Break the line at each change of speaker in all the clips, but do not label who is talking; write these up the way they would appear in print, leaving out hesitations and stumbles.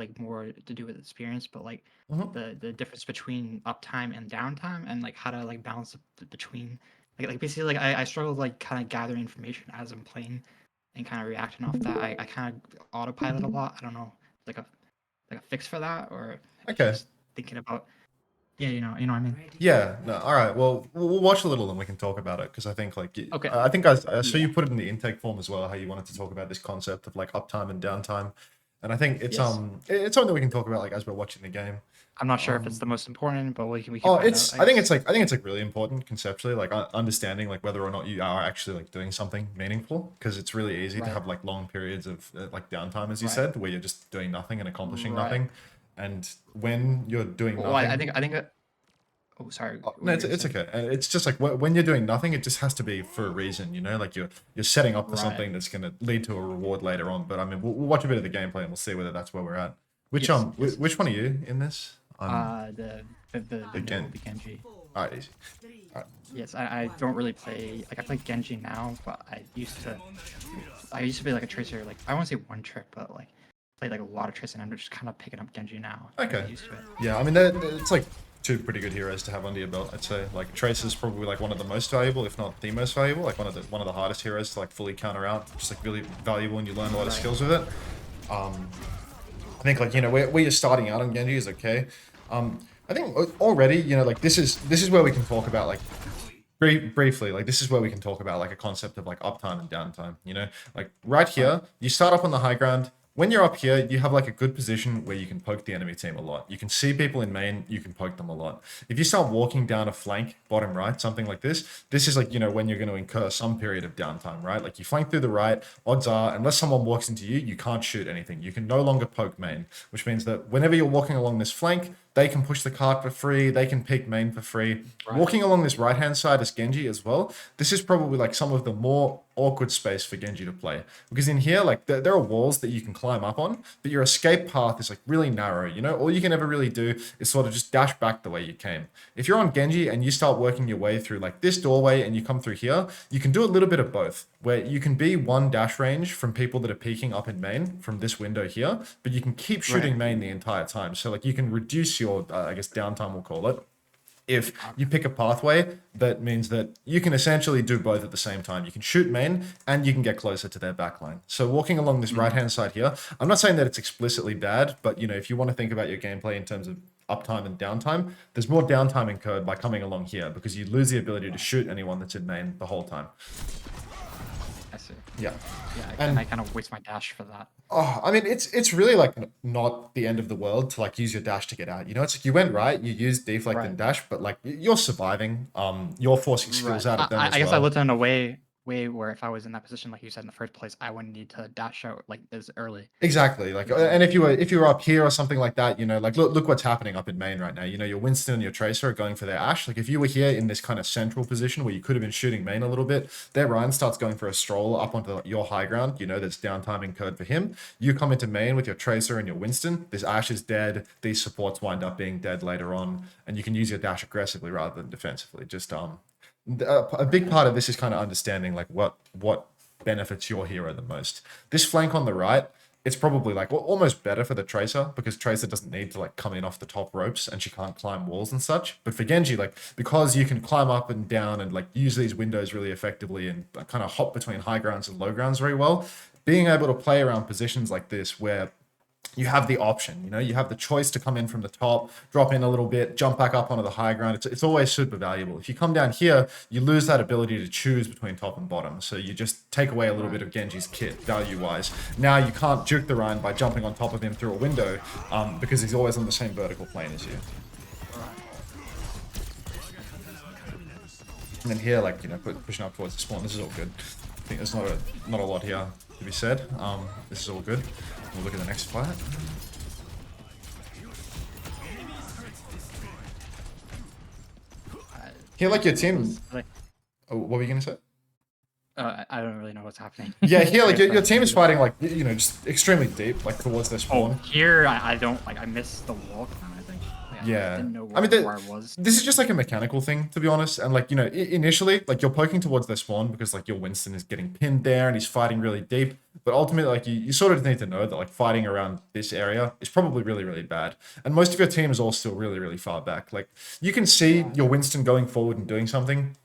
like more to do with experience, but like
Mhm.
the difference between uptime and downtime, and like how to like balance between like basically like I struggle with like kind of gathering information as I'm playing and kind of reacting off that. I kind of autopilot a lot. I don't know, like a fix for that, or if it's
Okay.
just thinking about yeah, you know what I mean.
Yeah, no, all right. Well, we'll watch a little and we can talk about it because I think like
Okay.
I think I saw
Yeah.
you put it in the intake form as well how you wanted to talk about this concept of like uptime and downtime, and I think
Yes.
it's something that we can talk about like as we're watching the game.
I'm not sure if it's
Um,
the most important, but we can
oh,
find out,
it's
I
I think
guess.
it's like I think it's like really important conceptually like understanding like whether or not you are actually like doing something meaningful because it's really easy to
Right.
have like long periods of like downtime as you
Right.
said where you're just doing nothing and accomplishing
Right.
nothing, and when you're doing
Well,
nothing.
I think. Oh, sorry. What
No,
were you gonna
it's
say?
okay. It's just like when you're doing nothing, it just has to be for a reason, you know. Like you're setting up for
Right.
something that's going to lead to a reward later on. But I mean, we'll watch a bit of the gameplay and we'll see whether that's where we're at.
Yes. Yes.
Which one are you in this?
The middle
Again.
the Genji.
All right, easy. All right.
Yes, I don't really play like I play Genji now, but I used to be like a tracer. Like I won't say one trick, but like played like a lot of tricks, and I'm just kind of picking up Genji now. Trying to
Okay.
get used to it.
Yeah, I mean, it's like two pretty good heroes to have under your belt. I'd say like Trace is probably like one of the most valuable, if not the most valuable. Like one of the hardest heroes to like fully counter out. Just like really valuable, and you learn a lot of
Right.
skills with it. I think like where you're starting out on Genji is okay. I think already like this is where we can talk about like briefly like this is where we can talk about like a concept of like uptime and downtime. Like right
Right.
here, you start up on the high ground. When you're up here, you have like a good position where you can poke the enemy team a lot. You can see people in main, you can poke them a lot. If you start walking down a flank, bottom right, something like this is like, when you're going to incur some period of downtime, right? Like you flank through the right, odds are, unless someone walks into you, you can't shoot anything. You can no longer poke main, which means that whenever you're walking along this flank, they can push the cart for free. They can pick main for free.
Right.
Walking along this right-hand side as Genji as well, this is probably like some of the more awkward space for Genji to play. Because in here, like there are walls that you can climb up on, but your escape path is like really narrow. All you can ever really do is sort of just dash back the way you came. If you're on Genji and you start working your way through like this doorway and you come through here, you can do a little bit of both, where you can be one dash range from people that are peeking up in main from this window here, but you can keep shooting
Right.
main the entire time. So like you can reduce your, I guess, downtime, we'll call it. If you pick a pathway, that means that you can essentially do both at the same time. You can shoot main and you can get closer to their backline. So walking along this right-hand side here, I'm not saying that it's explicitly bad, but if you want to think about your gameplay in terms of uptime and downtime, there's more downtime incurred by coming along here because you lose the ability to shoot anyone that's in main the whole time.
I see.
Yeah.
Yeah, and
And
I kind of waste my dash for that.
oh, I mean, it's really like not the end of the world to like use your dash to get out. It's like you went right, you used deflect
Right.
and dash, but like you're surviving. You're forcing skills
Right.
out of them as
I guess I
well.
looked in a way where if I was in that position, like you said in the first place, I wouldn't need to dash out like this early.
Exactly. Like,
You know what I
and
mean?
if you were up here or something like that, like look what's happening up in main right now. Your Winston and your Tracer are going for their Ash. Like if you were here in this kind of central position where you could have been shooting main a little bit, their Ryan starts going for a stroll up onto your high ground. There's downtime incurred for him. You come into main with your Tracer and your Winston. This Ash is dead. These supports wind up being dead later on, and you can use your dash aggressively rather than defensively. Just a big part of this is kind of understanding like what benefits your hero the most. This flank on the right, it's probably like almost better for the Tracer because Tracer doesn't need to like come in off the top ropes and she can't climb walls and such. But for Genji, like because you can climb up and down and like use these windows really effectively and kind of hop between high grounds and low grounds very well, being able to play around positions like this where you have the option, you have the choice to come in from the top, drop in a little bit, jump back up onto the high ground. It's always super valuable. If you come down here, you lose that ability to choose between top and bottom. So you just take away a little bit of Genji's kit value-wise. Now you can't juke the Ryan by jumping on top of him through a window because he's always on the same vertical plane as you. And then here, like, pushing up towards the spawn, this is all good. I think there's not a lot here to be said. This is all good. We'll look at the next fight. Here, like your team. Oh, what were you gonna say?
I don't really know what's happening.
Yeah, here, like your team is fighting like just extremely deep, like towards their spawn.
Oh, here I don't like I missed the wall climb. I think
Yeah.
didn't know
I mean,
where I was.
this is just like a mechanical thing, to be honest. And like, you know, initially, like you're poking towards their spawn because like your Winston is getting pinned there and he's fighting really deep. But ultimately, like you sort of need to know that like fighting around this area is probably really, really bad. And most of your team is all still really, really far back. Like you can see
Yeah.
your Winston going forward and doing something,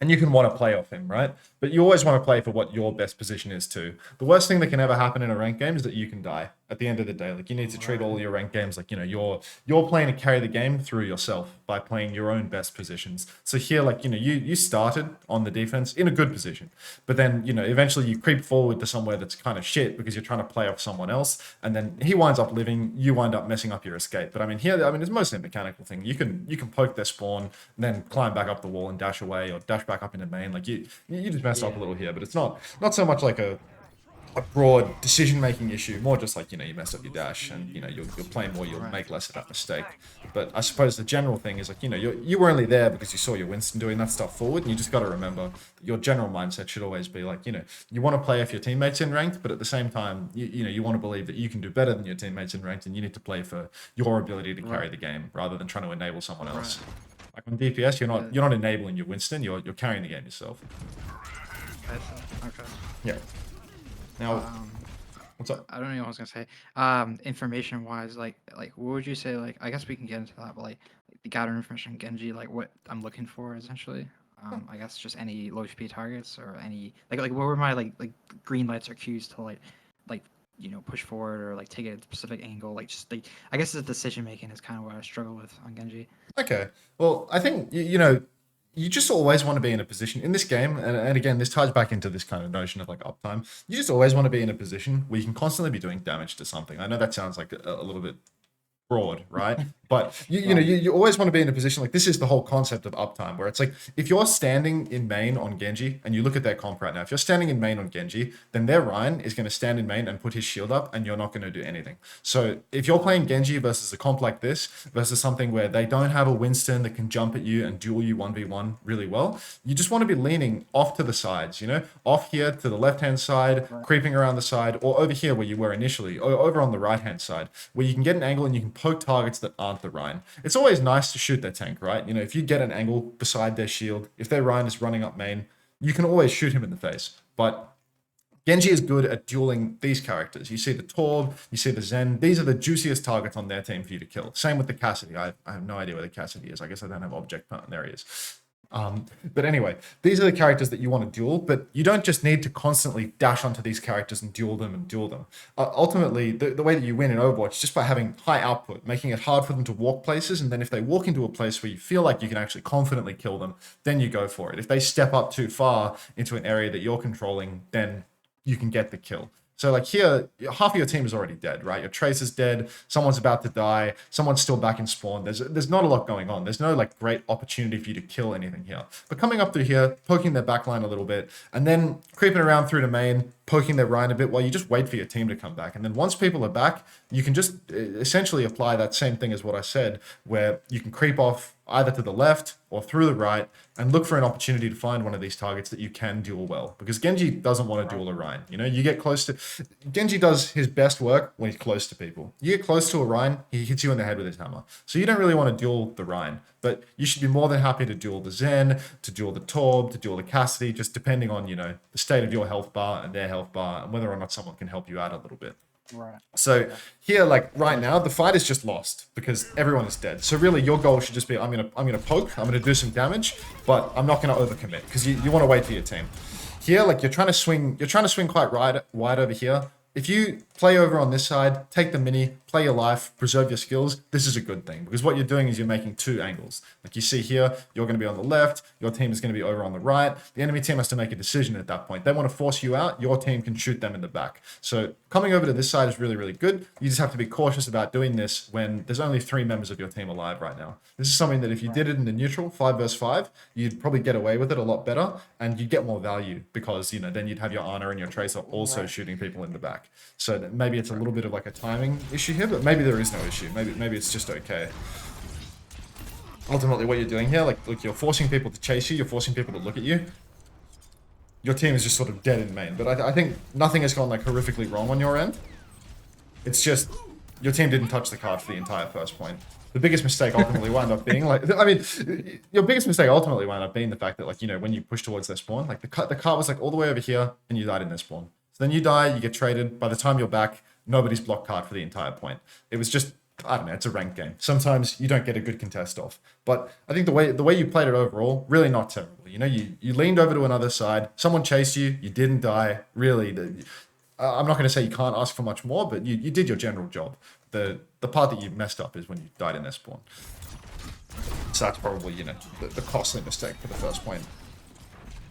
and you can want to play off him, right? But you always want to play for what your best position is too. The worst thing that can ever happen in a ranked game is that you can die. At the end of the day, like you need to treat all your ranked games like, you know, you're playing to carry the game through yourself by playing your own best positions. So here, like, you know, you started on the defense in a good position, but then, you know, eventually you creep forward to somewhere that's kind of shit because you're trying to play off someone else, and then he winds up living, you wind up messing up your escape. But I mean, here, I mean, it's mostly a mechanical thing. You can poke their spawn, and then climb back up the wall and dash away, or dash back up into main. Like you just mess up a little here, but it's not so much like a broad decision-making issue, more just like, you know, you mess up your dash and, you know, you're playing more, you'll make less of that mistake. But I suppose the general thing is like, you know, you were only there because you saw your Winston doing that stuff forward, and you just got to remember your general mindset should always be like, you know, you want to play if your teammates in ranked, but at the same time, you know, you want to believe that you can do better than your teammates in ranked, and you need to play for your ability to carry the game rather than trying to enable someone else. Like on DPS, you're not enabling your Winston, you're carrying the game yourself.
Okay.
Yeah. Now, what's up?
I don't know what I was gonna say. Information wise, like what would you say? Like, I guess we can get into that, but like the gather information on Genji, like what I'm looking for essentially. I guess just any low HP targets or any like what were my like green lights or cues to like you know push forward or like take a specific angle, like just like I guess the decision making is kind of what I struggle with on Genji.
Okay. Well, I think, you know, you just always want to be in a position in this game, and again, this ties back into this kind of notion of like uptime. You just always want to be in a position where you can constantly be doing damage to something. I know that sounds like a little bit broad, right? But you know, you always want to be in a position like this is the whole concept of uptime, where it's like if you're standing in main on Genji and you look at their comp right now, if you're standing in main on Genji, then their Ryan is going to stand in main and put his shield up, and you're not going to do anything. So if you're playing Genji versus a comp like this, versus something where they don't have a Winston that can jump at you and duel you 1v1 really well, you just want to be leaning off to the sides, you know, off here to the left-hand side, creeping around the side, or over here where you were initially, or over on the right-hand side, where you can get an angle and you can poke targets that aren't the Ryan. It's always nice to shoot their tank, right? You know, if you get an angle beside their shield, if their Ryan is running up main, you can always shoot him in the face. But Genji is good at dueling these characters. You see the Torb, you see the Zen. These are the juiciest targets on their team for you to kill. Same with the Cassidy. I have no idea where the Cassidy is. I guess I don't have object point. There he is. But anyway, these are the characters that you want to duel, but you don't just need to constantly dash onto these characters and duel them. Ultimately, the way that you win in Overwatch is just by having high output, making it hard for them to walk places, and then if they walk into a place where you feel like you can actually confidently kill them, then you go for it. If they step up too far into an area that you're controlling, then you can get the kill. So like here, half of your team is already dead, right? Your Trace is dead. Someone's about to die. Someone's still back in spawn. There's not a lot going on. There's no like great opportunity for you to kill anything here. But coming up through here, poking their backline a little bit, and then creeping around through to main, poking their Ryan a bit while you just wait for your team to come back. And then once people are back, you can just essentially apply that same thing as what I said, where you can creep off either to the left or through the right and look for an opportunity to find one of these targets that you can duel well. Because Genji doesn't want to duel a Ryan. You know, you get close to... Genji does his best work when he's close to people. You get close to a Ryan, he hits you in the head with his hammer. So you don't really want to duel the Ryan. But you should be more than happy to duel the Zen, to duel the Torb, to duel the Cassidy, just depending on, you know, the state of your health bar and their health bar and whether or not someone can help you out a little bit.
Right.
So here, like right now, the fight is just lost because everyone is dead. So really, your goal should just be, I'm gonna poke, I'm gonna do some damage, but I'm not gonna overcommit because you want to wait for your team. Here, like you're trying to swing quite wide over here. If you play over on this side, take the mini, play your life, preserve your skills, this is a good thing because what you're doing is you're making two angles. Like you see here, you're going to be on the left, your team is going to be over on the right. The enemy team has to make a decision at that point. They want to force you out, your team can shoot them in the back. So coming over to this side is really, really good. You just have to be cautious about doing this when there's only 3 members of your team alive right now. This is something that if you did it in the neutral, 5 versus 5, you'd probably get away with it a lot better and you'd get more value because, you know, then you'd have your Ana and your Tracer also shooting people in the back. So that maybe it's a little bit of like a timing issue here, but maybe there is no issue. Maybe it's just okay. Ultimately, what you're doing here, like, look, you're forcing people to chase you, you're forcing people to look at you. Your team is just sort of dead in main, but I think nothing has gone like horrifically wrong on your end. It's just your team didn't touch the card for the entire first point. The biggest mistake ultimately wound up being like, I mean, your biggest mistake ultimately wound up being the fact that like, you know, when you push towards their spawn, like the card was like all the way over here and you died in their spawn. So then you die, you get traded. By the time you're back, nobody's blocked card for the entire point. It was just, I don't know, it's a ranked game. Sometimes you don't get a good contest off. But I think the way you played it overall, really not terrible. You know, you leaned over to another side, someone chased you, you didn't die. Really, I'm not going to say you can't ask for much more, but you did your general job. The part that you messed up is when you died in their spawn. So that's probably, you know, the costly mistake for the first point.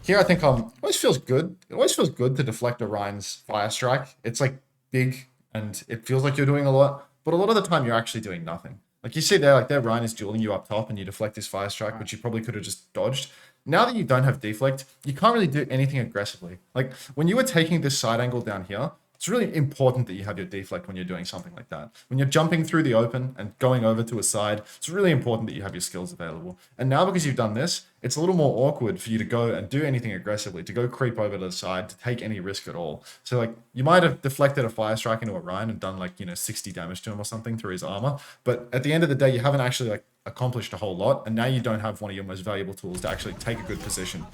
Here, I think it always feels good. It always feels good to deflect Orion's fire strike. It's like big and it feels like you're doing a lot, but a lot of the time you're actually doing nothing. Like you see there, like their Ryan is dueling you up top and you deflect his fire strike, which you probably could have just dodged. Now that you don't have deflect, you can't really do anything aggressively. Like when you were taking this side angle down here, it's really important that you have your deflect when you're doing something like that. When you're jumping through the open and going over to a side, it's really important that you have your skills available. And now because you've done this, it's a little more awkward for you to go and do anything aggressively, to go creep over to the side, to take any risk at all. So like you might have deflected a fire strike into Orion and done like, you know, 60 damage to him or something through his armor. But at the end of the day, you haven't actually like accomplished a whole lot. And now you don't have one of your most valuable tools to actually take a good position.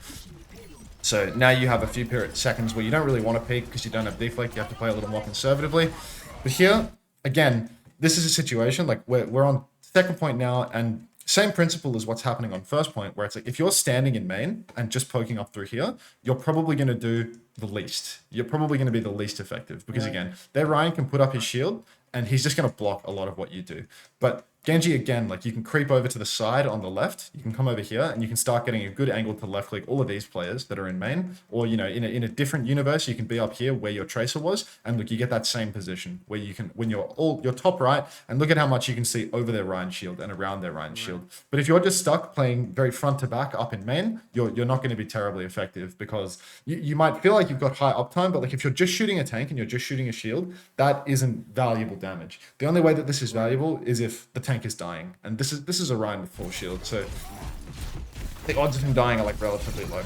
So now you have a few seconds where you don't really want to peek because you don't have deflect. You have to play a little more conservatively. But here, again, this is a situation like we're on second point now, and same principle as what's happening on first point, where it's like if you're standing in main and just poking up through here, you're probably going to do the least. You're probably going to be the least effective because again, their Ryan can put up his shield and he's just going to block a lot of what you do. But Genji, again, like you can creep over to the side on the left, you can come over here and you can start getting a good angle to left click all of these players that are in main, or, you know, in a different universe, you can be up here where your tracer was, and look, you get that same position where you can, when you're top right, and look at how much you can see over their Ryan shield and around their Ryan shield. But if you're just stuck playing very front to back up in main, you're not going to be terribly effective because you might feel like you've got high uptime, but like if you're just shooting a tank and you're just shooting a shield, that isn't valuable damage. The only way that this is valuable is if the tank is dying, and this is a Ryan with full shield, so the odds of him dying are like relatively low.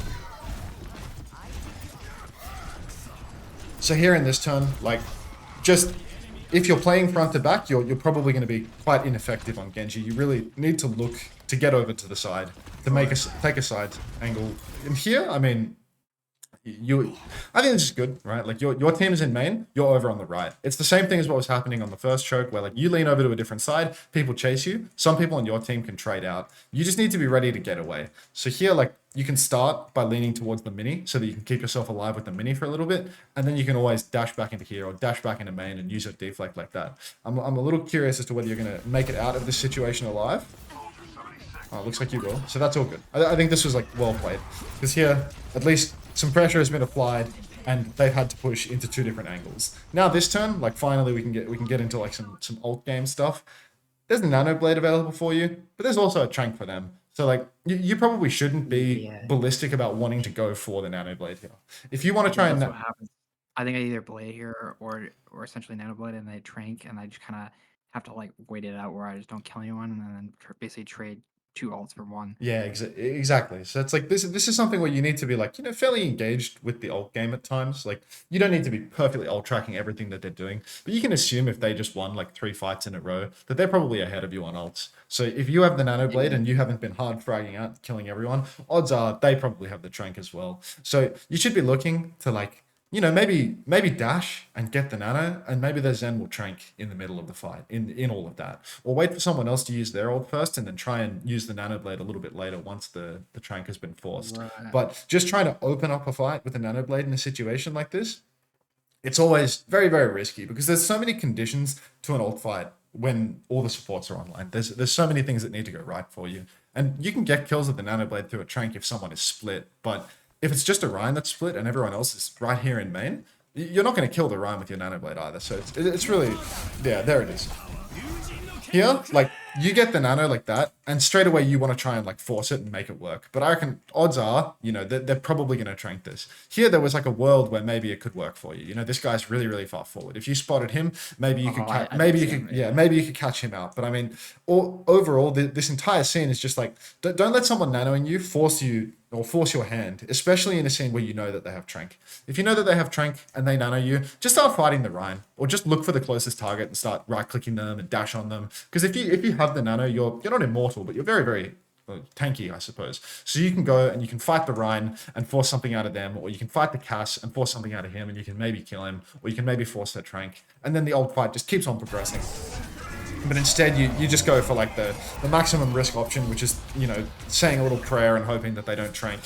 So here in this turn, like just if you're playing front to back, you're probably going to be quite ineffective on Genji. You really need to look to get over to the side to take a side angle. And here, I mean, I think this is good, right? Like your team is in main, you're over on the right. It's the same thing as what was happening on the first choke, where like you lean over to a different side, people chase you. Some people on your team can trade out. You just need to be ready to get away. So here, like you can start by leaning towards the mini so that you can keep yourself alive with the mini for a little bit, and then you can always dash back into here or dash back into main and use your deflect like that. I'm a little curious as to whether you're going to make it out of this situation alive. Oh, looks like you will. So that's all good. I think this was like well played, because here at least some pressure has been applied and they've had to push into two different angles. Now this turn, like finally we can get into like some ult game stuff. There's a nano blade available for you, but there's also a trank for them. So like you probably shouldn't be ballistic about wanting to go for the nano blade here. If you want to try and
what happens. I think I either blade here or essentially nano blade and they trank, and I just kind of have to like wait it out where I just don't kill anyone and then basically trade two ults for one.
Yeah, exactly. So it's like this is something where you need to be like, you know, fairly engaged with the ult game at times. Like you don't need to be perfectly ult tracking everything that they're doing, but you can assume if they just won like 3 fights in a row that they're probably ahead of you on ults. So if you have the nano blade and you haven't been hard fragging out, killing everyone, odds are they probably have the trank as well. So you should be looking to like, you know, maybe dash and get the nano, and maybe their Zen will trank in the middle of the fight, in all of that. Or wait for someone else to use their ult first and then try and use the nano blade a little bit later once the trank has been forced. Right. But just trying to open up a fight with a nano blade in a situation like this, it's always very, very risky because there's so many conditions to an ult fight when all the supports are online. There's so many things that need to go right for you. And you can get kills with the nano blade through a trank if someone is split, but if it's just a Ryan that's split and everyone else is right here in main, you're not going to kill the Ryan with your nanoblade either. So it's really, yeah, there it is. Here, like, you get the nano like that, and straight away you want to try and like force it and make it work. But I reckon odds are, you know, they're probably going to trank this. Here, there was like a world where maybe it could work for you. You know, this guy's really, really far forward. If you spotted him, maybe you could, maybe you could catch him out. But I mean, overall, this entire scene is just like, don't let someone nanoing you force you or force your hand, especially in a scene where you know that they have Trank. If you know that they have Trank and they nano you, just start fighting the Rhine, or just look for the closest target and start right-clicking them and dash on them. Because if you have the nano, you're not immortal, but you're very, very tanky, I suppose. So you can go and you can fight the Rhine and force something out of them, or you can fight the Cass and force something out of him, and you can maybe kill him, or you can maybe force their Trank, and then the old fight just keeps on progressing. But instead, you just go for like the maximum risk option, which is, you know, saying a little prayer and hoping that they don't Trank.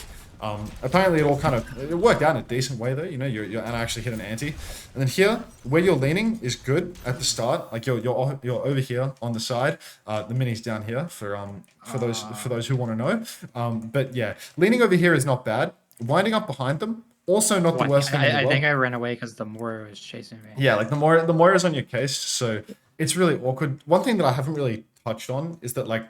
Apparently, it worked out in a decent way though. You know, and I actually hit an anti. And then here, where you're leaning is good at the start. Like you're over here on the side. The mini's down here for those who want to know. But yeah, leaning over here is not bad. Winding up behind them, also not the worst thing in the world.
I think I ran away because the Moira was chasing me.
Yeah, like the Moira's on your case, so it's really awkward. One thing that I haven't really touched on is that like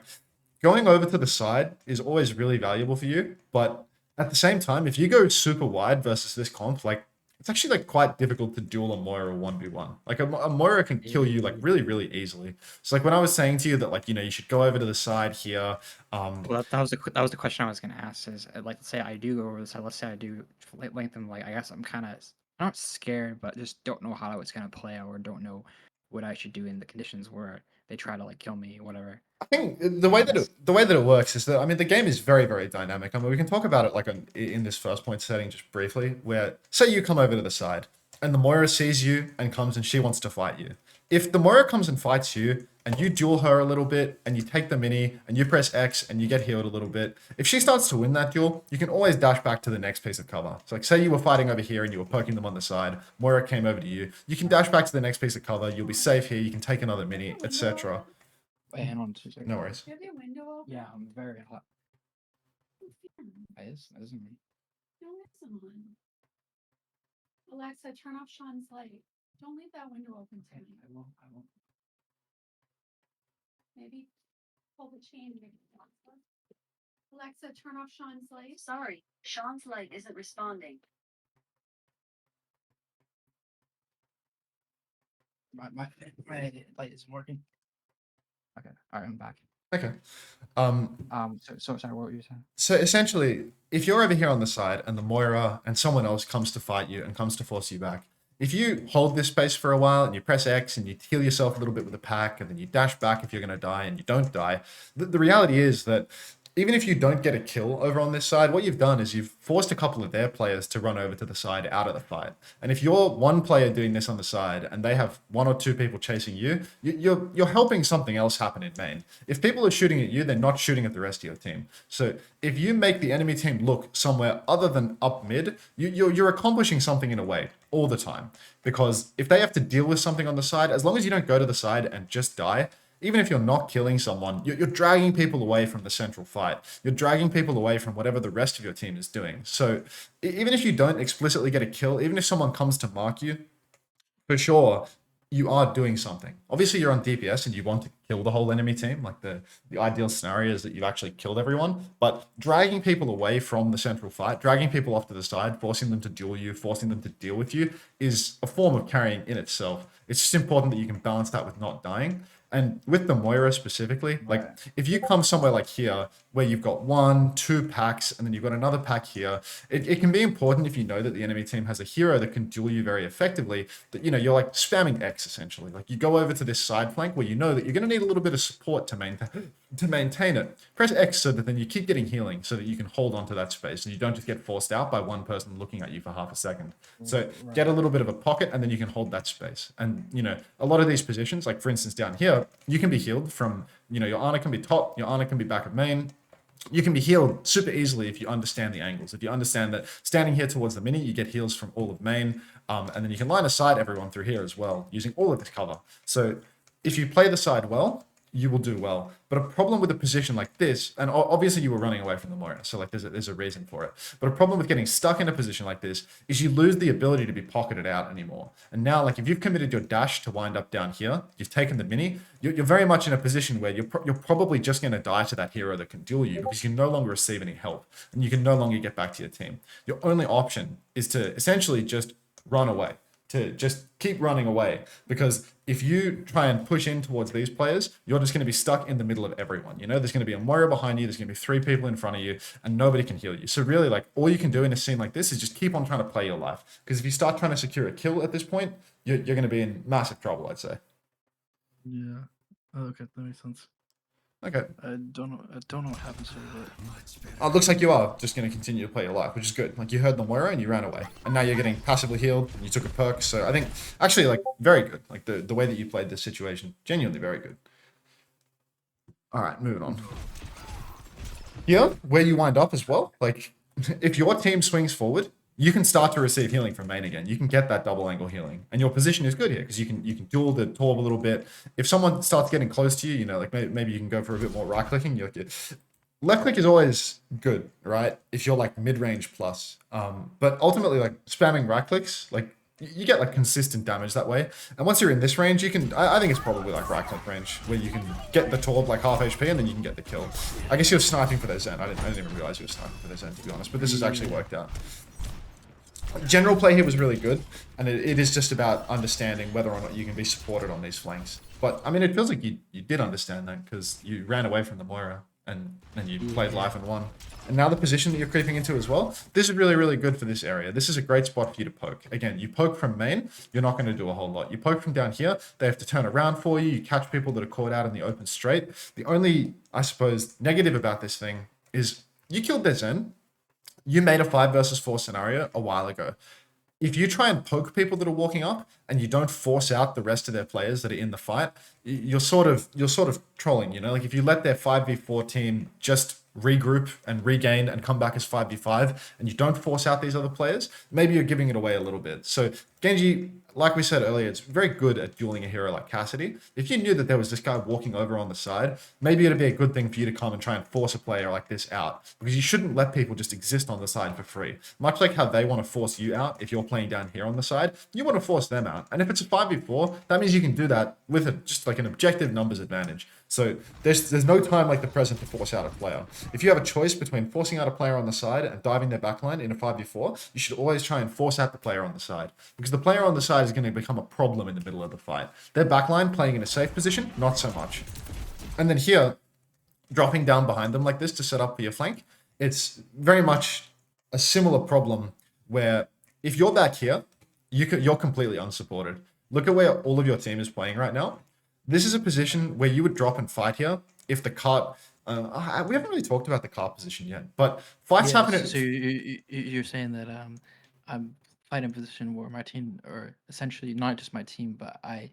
going over to the side is always really valuable for you, but at the same time, if you go super wide versus this comp, like it's actually like quite difficult to duel a Moira 1v1. Like a Moira can kill you like really, really easily. So like when I was saying to you that like, you know, you should go over to the side here.
Well, that was the question I was gonna ask. Is like, let's say I do go over the side. Let's say I do lengthen. Like, I guess I'm kind of not scared, but just don't know how it's gonna play out, or don't know what I should do in the conditions where they try to like kill me, whatever.
I think the way that it works is that, I mean, the game is very, very dynamic. I mean, we can talk about it like in this first point setting just briefly, where say you come over to the side and the Moira sees you and comes and she wants to fight you. If the Moira comes and fights you and you duel her a little bit and you take the mini and you press X and you get healed a little bit, if she starts to win that duel, you can always dash back to the next piece of cover. So like say you were fighting over here and you were poking them on the side, Moira came over to you, you can dash back to the next piece of cover, you'll be safe here, you can take another mini, etc.
Wait, hang on 2 seconds.
No worries.
Do you have your window open?
Yeah, I'm very hot.
Oh, fan.
It isn't me.
No, it's on. Alexa, turn off Sean's light. Don't leave that window open, Timmy.
I won't.
Maybe pull the chain. Maybe Alexa, turn off Sean's light.
Sorry, Sean's light isn't responding.
My light isn't working. Okay. All right, I'm back.
Okay.
So sorry, what were you saying?
So essentially, if you're over here on the side and the Moira and someone else comes to fight you and comes to force you back, if you hold this space for a while and you press X and you heal yourself a little bit with a pack and then you dash back if you're going to die and you don't die, the reality is that even if you don't get a kill over on this side, what you've done is you've forced a couple of their players to run over to the side out of the fight. And if you're one player doing this on the side and they have one or two people chasing you, you're helping something else happen in main. If people are shooting at you, they're not shooting at the rest of your team. So if you make the enemy team look somewhere other than up mid, you're accomplishing something in a way all the time. Because if they have to deal with something on the side, as long as you don't go to the side and just die, even if you're not killing someone, you're dragging people away from the central fight. You're dragging people away from whatever the rest of your team is doing. So even if you don't explicitly get a kill, even if someone comes to mark you, for sure, you are doing something. Obviously, you're on DPS and you want to kill the whole enemy team. Like the ideal scenario is that you've actually killed everyone. But dragging people away from the central fight, dragging people off to the side, forcing them to duel you, forcing them to deal with you is a form of carrying in itself. It's just important that you can balance that with not dying. And with the Moira specifically, like if you come somewhere like here where you've got 1, 2 packs and then you've got another pack here, it can be important if you know that the enemy team has a hero that can duel you very effectively, that, you know, you're like spamming X essentially. Like you go over to this side flank where you know that you're going to need a little bit of support to maintain it. Press X so that then you keep getting healing so that you can hold on to that space and you don't just get forced out by one person looking at you for half a second. So get a little bit of a pocket and then you can hold that space. And, you know, a lot of these positions, like for instance down here, you can be healed from, you know, your Ana can be top, your Ana can be back of main. You can be healed super easily if you understand the angles. If you understand that standing here towards the mini, you get heals from all of main. And then you can line aside everyone through here as well, using all of this cover. So if you play the side well, you will do well. But a problem with a position like this, and obviously you were running away from the Moira, so like there's a reason for it. But a problem with getting stuck in a position like this is you lose the ability to be pocketed out anymore. And now, like if you've committed your dash to wind up down here, you've taken the mini, you're very much in a position where you're probably just going to die to that hero that can duel you because you can no longer receive any help and you can no longer get back to your team. Your only option is to essentially just run away, to just keep running away, because if you try and push in towards these players, you're just going to be stuck in the middle of everyone. You know, there's going to be a Moira behind you, there's going to be 3 people in front of you, and nobody can heal you. So really, like, all you can do in a scene like this is just keep on trying to play your life. Because if you start trying to secure a kill at this point, you're going to be in massive trouble, I'd say.
Yeah. Okay, that makes sense.
Okay.
I don't know what happens here, but
Oh, it looks like you are just going to continue to play your life, which is good. Like, you heard the Moira and you ran away. And now you're getting passively healed and you took a perk. So I think, actually, like, very good. Like, the way that you played this situation, genuinely very good. All right, moving on. Here, where you wind up as well, like, if your team swings forward, you can start to receive healing from main again. You can get that double angle healing. And your position is good here because you can duel the Torb a little bit. If someone starts getting close to you, you know, like maybe you can go for a bit more right clicking. Left click is always good, right? If you're like mid-range plus. But ultimately, like, spamming right clicks, like, you get like consistent damage that way. And once you're in this range, you can, I think it's probably like right click range where you can get the Torb like half HP and then you can get the kill. I guess you're sniping for their Zen. I didn't even realize you were sniping for their Zen, to be honest, but this has actually worked out. General play here was really good, and it is just about understanding whether or not you can be supported on these flanks. But I mean, it feels like you did understand that because you ran away from the Moira and you played life and won. And now the position that you're creeping into as well, this is really, really good for this area. This is a great spot for you to poke. Again, you poke from main, you're not going to do a whole lot. You poke from down here, they have to turn around for you. You catch people that are caught out in the open straight. The only, I suppose, negative about this thing is you killed their Zen. You made a 5 versus 4 scenario a while ago. If you try and poke people that are walking up and you don't force out the rest of their players that are in the fight, you're sort of trolling, you know? Like, if you let their 5v4 team just regroup and regain and come back as 5v5 and you don't force out these other players, maybe you're giving it away a little bit. So Genji, like we said earlier, it's very good at dueling a hero like Cassidy. If you knew that there was this guy walking over on the side, maybe it'd be a good thing for you to come and try and force a player like this out, because you shouldn't let people just exist on the side for free. Much like how they want to force you out if you're playing down here on the side, you want to force them out. And if it's a 5v4, that means you can do that with just like an objective numbers advantage. So there's no time like the present to force out a player. If you have a choice between forcing out a player on the side and diving their backline in a 5v4, you should always try and force out the player on the side, because the player on the side is going to become a problem in the middle of the fight. Their backline playing in a safe position, not so much. And then here, dropping down behind them like this to set up for your flank, it's very much a similar problem where if you're back here, you're completely unsupported. Look at where all of your team is playing right now. This is a position where you would drop and fight here if the cart... we haven't really talked about the cart position yet, but fights happen...
So you're saying that I'm fighting a position where my team, or essentially not just my team, but I,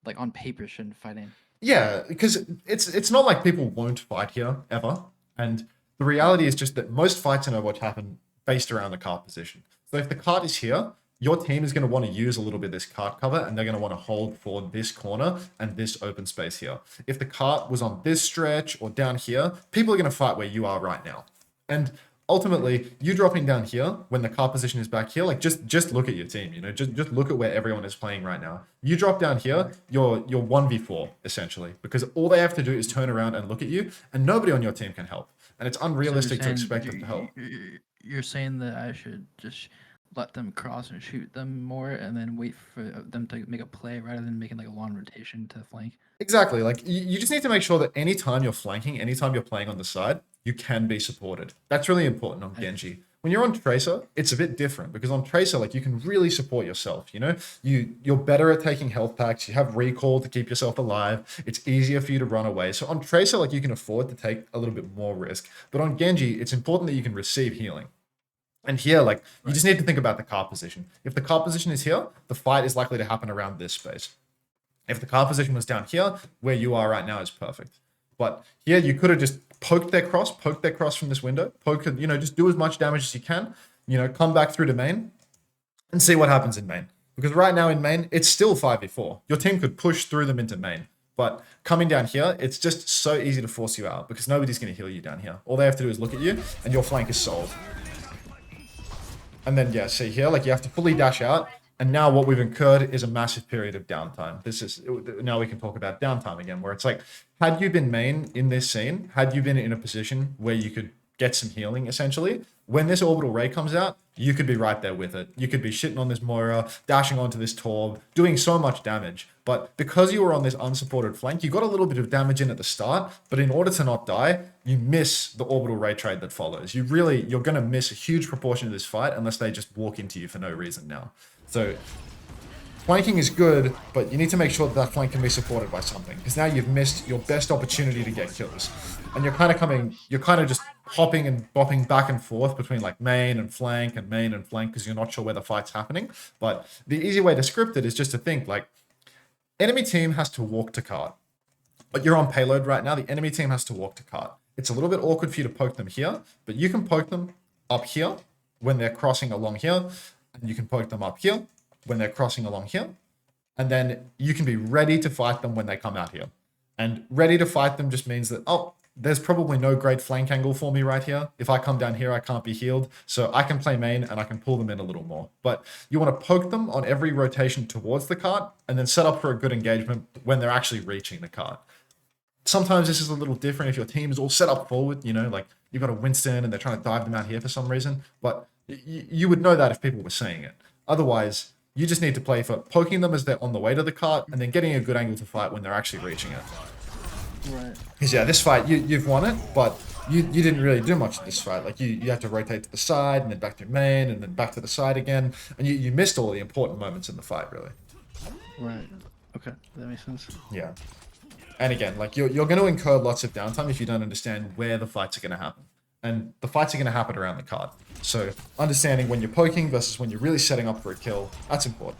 like, on paper shouldn't fight in.
Yeah, because it's not like people won't fight here ever, and the reality is just that most fights in Overwatch happen based around the cart position. So if the cart is here, your team is going to want to use a little bit of this cart cover, and they're going to want to hold for this corner and this open space here. If the cart was on this stretch or down here, people are going to fight where you are right now. And ultimately, you dropping down here when the cart position is back here, like, just look at your team, you know, just look at where everyone is playing right now. You drop down here, you're 1v4 essentially, because all they have to do is turn around and look at you, and nobody on your team can help. And it's unrealistic to expect them to help.
You're saying that I should just let them cross and shoot them more, and then wait for them to make a play rather than making like a long rotation to flank.
Exactly. Like, you just need to make sure that anytime you're flanking, anytime you're playing on the side, you can be supported. That's really important on Genji. When you're on Tracer, it's a bit different, because on Tracer, like, you can really support yourself, you know? You're better at taking health packs, you have recall to keep yourself alive, it's easier for you to run away. So on Tracer, like, you can afford to take a little bit more risk. But on Genji, it's important that you can receive healing. And here, like, you just need to think about the cart position. If the cart position is here, the fight is likely to happen around this space. If the cart position was down here, where you are right now is perfect. But here, you could have just poked their cross from this window, you know, just do as much damage as you can, you know, come back through to main and see what happens in main. Because right now in main, it's still 5v4. Your team could push through them into main. But coming down here, it's just so easy to force you out, because nobody's going to heal you down here. All they have to do is look at you, and your flank is solved. And then, yeah, see here, like, you have to fully dash out. And now what we've incurred is a massive period of downtime. Now we can talk about downtime again, where it's like, had you been main in this scene, had you been in a position where you could get some healing, essentially. When this orbital ray comes out, you could be right there with it. You could be shitting on this Moira, dashing onto this Torb, doing so much damage. But because you were on this unsupported flank, you got a little bit of damage in at the start, but in order to not die, you miss the orbital ray trade that follows. You're going to miss a huge proportion of this fight unless they just walk into you for no reason now. So flanking is good, but you need to make sure that that flank can be supported by something, because now you've missed your best opportunity to get kills. And you're kind of just hopping and bopping back and forth between like main and flank because you're not sure where the fight's happening. But the easy way to script it is just to think like, enemy team has to walk to cart. But you're on payload right now, the enemy team has to walk to cart. It's a little bit awkward for you to poke them here, but you can poke them up here when they're crossing along here, and you can poke them up here when they're crossing along here, and then you can be ready to fight them when they come out here. And ready to fight them just means that, oh, there's probably no great flank angle for me right here. If I come down here, I can't be healed, so I can play main and I can pull them in a little more. But you want to poke them on every rotation towards the cart, and then set up for a good engagement when they're actually reaching the cart. Sometimes this is a little different if your team is all set up forward, you know, like you've got a Winston and they're trying to dive them out here for some reason, but you would know that if people were saying it. Otherwise, you just need to play for poking them as they're on the way to the cart and then getting a good angle to fight when they're actually reaching it.
Right.
Because yeah, this fight, you've won it, but you didn't really do much in this fight. Like you have to rotate to the side and then back to your main and then back to the side again. And you missed all the important moments in the fight, really.
Right. Okay, that makes sense.
Yeah. And again, like you're going to incur lots of downtime if you don't understand where the fights are going to happen. And the fights are going to happen around the card. So understanding when you're poking versus when you're really setting up for a kill, that's important.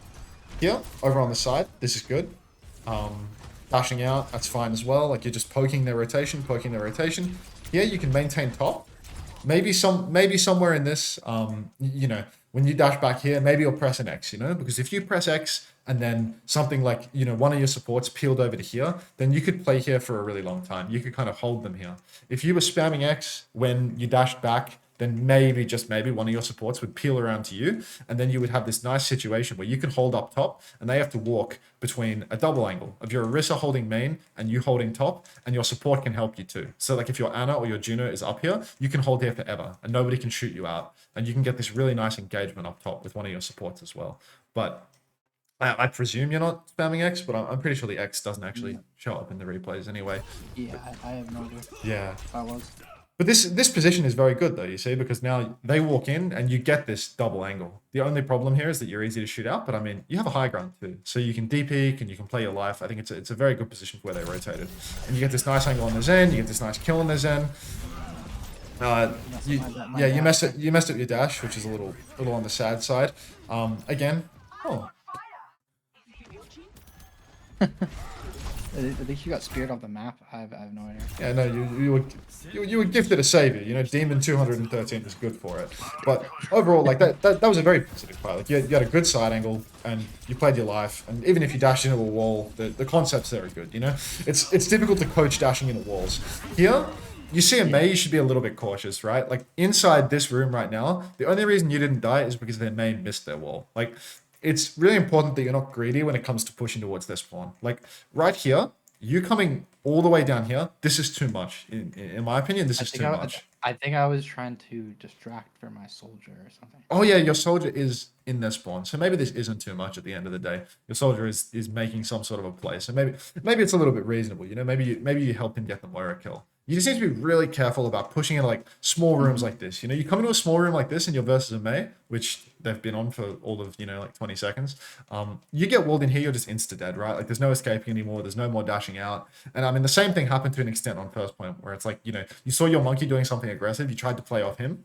Here, over on the side, this is good. Dashing out, that's fine as well. Like you're just poking their rotation. Here you can maintain top. Maybe somewhere in this, you know, when you dash back here, maybe you'll press an X, you know, because if you press X and then something like, you know, one of your supports peeled over to here, then you could play here for a really long time. You could kind of hold them here. If you were spamming X when you dashed back, then maybe, just maybe, one of your supports would peel around to you, and then you would have this nice situation where you can hold up top, and they have to walk between a double angle of your Orisa holding main and you holding top, and your support can help you too. So like if your Ana or your Juno is up here, you can hold here forever, and nobody can shoot you out, and you can get this really nice engagement up top with one of your supports as well. But I presume you're not spamming X, but I'm pretty sure the X doesn't actually show up in the replays anyway.
Yeah, I have no idea.
Yeah.
I was.
But this position is very good though, you see, because now they walk in and you get this double angle. The only problem here is that you're easy to shoot out, but I mean, you have a high ground too. So you can DP and you can play your life. I think it's a very good position for where they rotated. And you get this nice angle on the Zen, you get this nice kill on the Zen. You messed up your dash, which is a little on the sad side. Again, oh.
I think you got speared off the map. I have no idea.
Yeah, no, you were gifted a savior. You know, Demon 213 is good for it. But overall, like that was a very positive fight. Like you had a good side angle and you played your life. And even if you dashed into a wall, the concept's very good. You know, it's difficult to coach dashing into walls. Here, you see a Mei, you should be a little bit cautious, right? Like inside this room right now, the only reason you didn't die is because their main missed their wall. Like, it's really important that you're not greedy when it comes to pushing towards their spawn. Like right here, you coming all the way down here, this is too much. In my opinion, this is too much.
I think I was trying to distract for my soldier or something.
Oh yeah, your soldier is in their spawn, so maybe this isn't too much at the end of the day. Your soldier is making some sort of a play, so maybe it's a little bit reasonable. You know, maybe you help him get the Moira kill. You just need to be really careful about pushing into like small rooms like this. You know, you come into a small room like this and you're versus a Mei, which they've been on for all of, you know, like 20 seconds. You get walled in here, you're just insta-dead, right? Like there's no escaping anymore. There's no more dashing out. And I mean, the same thing happened to an extent on first point where it's like, you know, you saw your monkey doing something aggressive. You tried to play off him.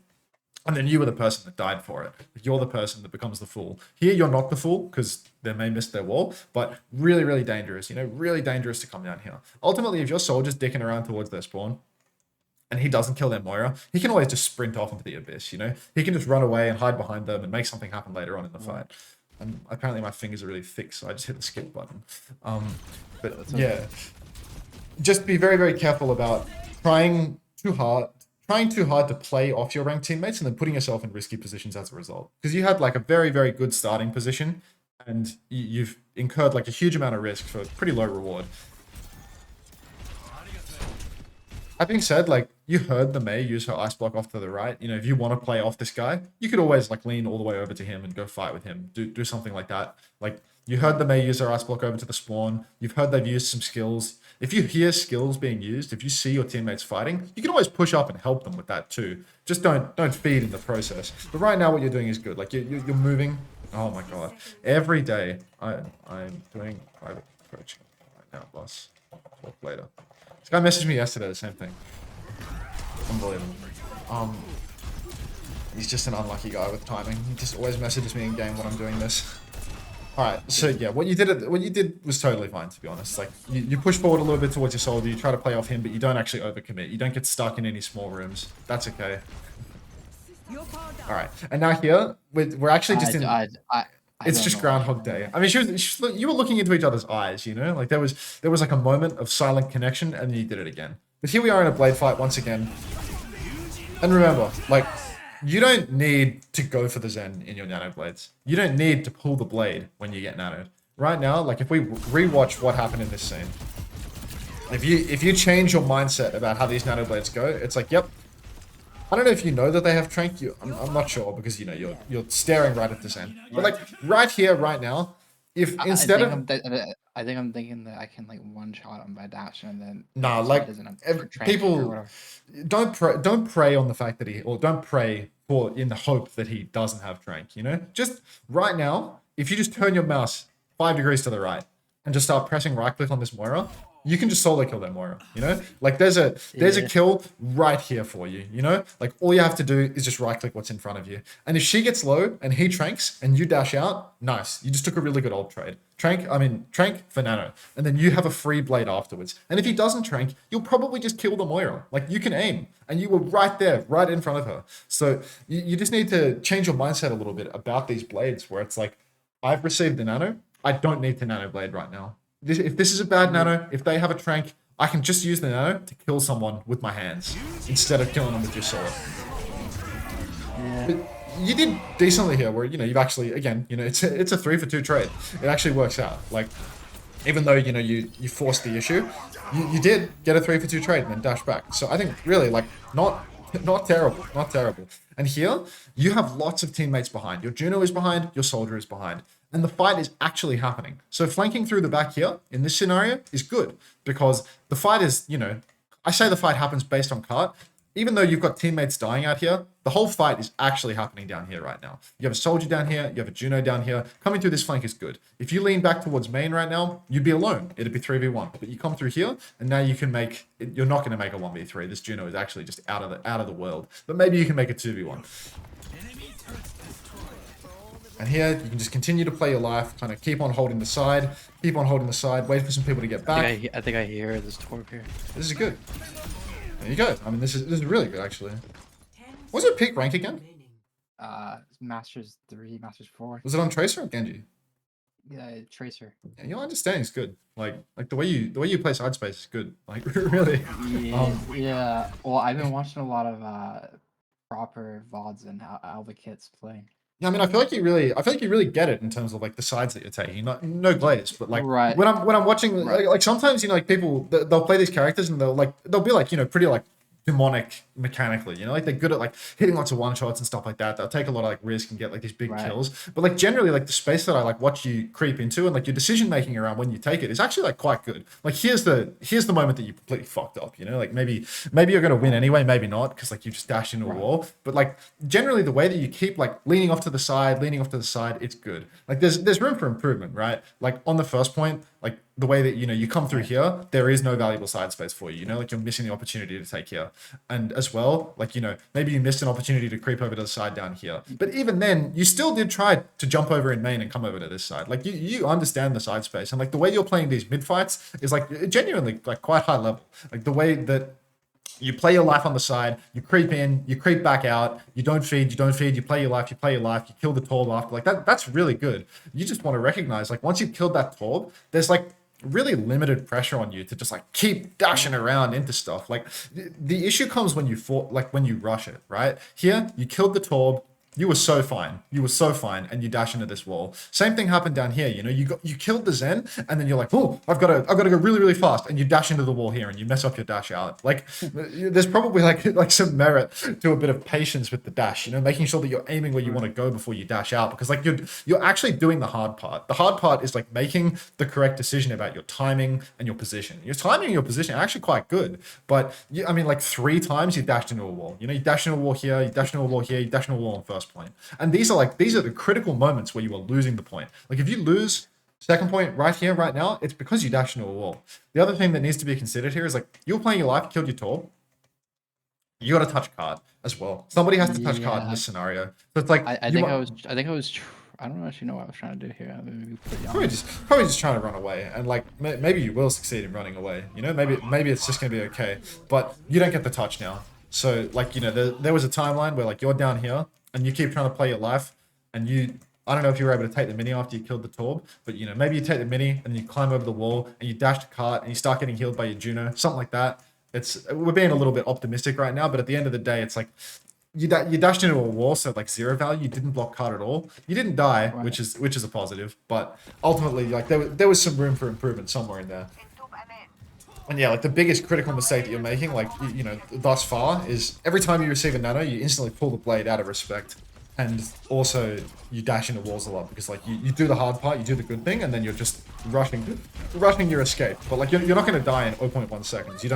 And then you were the person that died for it. You're the person that becomes the fool. Here, you're not the fool because they may miss their wall, but really, really dangerous. You know, really dangerous to come down here. Ultimately, if your soldier's dicking around towards their spawn and he doesn't kill their Moira, he can always just sprint off into the abyss, you know? He can just run away and hide behind them and make something happen later on in the fight. And apparently my fingers are really thick, so I just hit the skip button. But yeah, just be very, very careful about trying too hard to play off your ranked teammates and then putting yourself in risky positions as a result. Because you had like a very, very good starting position and you've incurred like a huge amount of risk for pretty low reward. That being said, like you heard the Mei use her ice block off to the right. You know, if you want to play off this guy, you could always like lean all the way over to him and go fight with him. Do something like that. Like you heard the Mei use her ice block over to the spawn. You've heard they've used some skills. If you hear skills being used, if you see your teammates fighting, you can always push up and help them with that too. Just don't feed in the process. But right now, what you're doing is good. Like you're moving. Oh my god! Every day I'm doing private coaching right now, boss. Talk later. This guy messaged me yesterday, the same thing. Unbelievable. He's just an unlucky guy with timing. He just always messages me in game when I'm doing this. Alright, so yeah, what you did was totally fine, to be honest. Like, you push forward a little bit towards your soldier, you try to play off him, but you don't actually overcommit. You don't get stuck in any small rooms. That's okay. Alright, and now here, we're actually just in... It's just Groundhog Day. I mean, you were looking into each other's eyes, you know? Like, there was like a moment of silent connection, and then you did it again. But here we are in a blade fight once again. And remember, like, you don't need to go for the Zen in your nano blades. You don't need to pull the blade when you get nanoed. Right now, like, if we rewatch what happened in this scene, if you change your mindset about how these nano blades go, it's like, yep. I don't know if you know that they have trank. I'm not sure because, you know, you're staring right at the Zen. But, like, right here, right now, if instead of...
I think I'm thinking that I can like one shot him by dash and then
nah, like people don't pray on the fact that don't pray for in the hope that he doesn't have trank, you know? Just right now, if you just turn your mouse 5 degrees to the right and just start pressing right click on this Moira, you can just solo kill that Moira, you know? Like there's a kill right here for you, you know? Like all you have to do is just right click what's in front of you. And if she gets low and he tranks and you dash out, nice. You just took a really good ult trade. Trank for nano. And then you have a free blade afterwards. And if he doesn't trank, you'll probably just kill the Moira. Like you can aim. And you were right there, right in front of her. So you just need to change your mindset a little bit about these blades where it's like, I've received the nano. I don't need the nano blade right now. If this is a bad nano, if they have a trank, I can just use the nano to kill someone with my hands instead of killing them with your sword.
Yeah.
But you did decently here where, you know, you've actually, again, you know, it's a 3-for-2 trade. It actually works out. Like, even though, you know, you forced the issue, you did get a 3-for-2 trade and then dash back. So I think really, like, not terrible, not terrible. And here, you have lots of teammates behind. Your Juno is behind, your soldier is behind. And the fight is actually happening. So flanking through the back here, in this scenario, is good. Because the fight is, you know, I say the fight happens based on cart. Even though you've got teammates dying out here, the whole fight is actually happening down here right now. You have a soldier down here, you have a Juno down here. Coming through this flank is good. If you lean back towards main right now, you'd be alone. It'd be 3v1. But you come through here, and now you can make... You're not going to make a 1v3. This Juno is actually just out of the world. But maybe you can make a 2v1. And here, you can just continue to play your life, kind of keep on holding the side, wait for some people to get back.
I think I hear this Torp here.
This is good. There you go. I mean, this is really good, actually. What was it peak rank again?
Masters 3, Masters 4.
Was it on Tracer or Genji?
Yeah, Tracer.
Yeah, your understanding is good. Like the way you play side space is good. Like really.
Yeah, yeah. Well, I've been watching a lot of proper VODs and how Alva Kit's playing.
Yeah, I mean, I feel like you really get it in terms of like the sides that you're taking. No glaze, but like
right.
when I'm watching, like sometimes, you know, like people they'll play these characters and they'll be like, you know, pretty like demonic mechanically, you know, like they're good at like hitting lots of one shots and stuff like that. They'll take a lot of like risk and get like these big kills. But like generally, like the space that I like watch you creep into and like your decision making around when you take it is actually like quite good. Like here's the moment that you completely fucked up, you know, like maybe you're gonna win anyway, maybe not, because like you just dashed into a wall. But like generally the way that you keep like leaning off to the side, it's good. Like there's room for improvement, right? Like on the first point, like the way that, you know, you come through here, there is no valuable side space for you, you know, like you're missing the opportunity to take here. And as well, like, you know, maybe you missed an opportunity to creep over to the side down here. But even then, you still did try to jump over in main and come over to this side. Like you understand the side space. And like the way you're playing these mid fights is like genuinely like quite high level. Like the way that you play your life on the side, you creep in, you creep back out, you don't feed, you play your life, you kill the Torb after. Like that's really good. You just want to recognize, like once you've killed that Torb, there's like really limited pressure on you to just like keep dashing around into stuff. Like the issue comes when you when you rush it, right? Here, you killed the Torb, You were so fine. You were so fine, and you dash into this wall. Same thing happened down here. You know, you killed the Zen, and then you're like, oh, I've got to go really, really fast, and you dash into the wall here, and you mess up your dash out. Like, there's probably like some merit to a bit of patience with the dash. You know, making sure that you're aiming where you want to go before you dash out, because like you're actually doing the hard part. The hard part is like making the correct decision about your timing and your position. Your timing and your position are actually quite good, but I mean, like 3 times you dashed into a wall. You know, you dash into a wall here, you dash into a wall here, you dash into a wall on first point. And these are the critical moments where you are losing the point. Like if you lose second point right here, right now, it's because you dashed into a wall. The other thing that needs to be considered here is like you're playing your life, killed your Torb. You got to touch card as well. Somebody has to touch card in
Yeah.
this scenario. So it's like
I think I don't actually know what I was trying to do here. Maybe put it
probably
on.
just trying to run away, and like maybe you will succeed in running away. You know, maybe it's just gonna be okay. But you don't get the touch now. So like, you know, there was a timeline where like you're down here and you keep trying to play your life, and I don't know if you were able to take the mini after you killed the Torb, but you know, maybe you take the mini and you climb over the wall and you dash the cart and you start getting healed by your Juno, something like that. We're being a little bit optimistic right now, but at the end of the day, it's like you dashed into a wall, so like 0 value. You didn't block card at all. You didn't die,
Right.
which is a positive. But ultimately, like there was some room for improvement somewhere in there. And yeah, like the biggest critical mistake that you're making, like you know, thus far, is every time you receive a nano, you instantly pull the blade out of respect, and also you dash into walls a lot because like you do the hard part, you do the good thing, and then you're just rushing your escape. But like you're not going to die in 0.1 seconds. You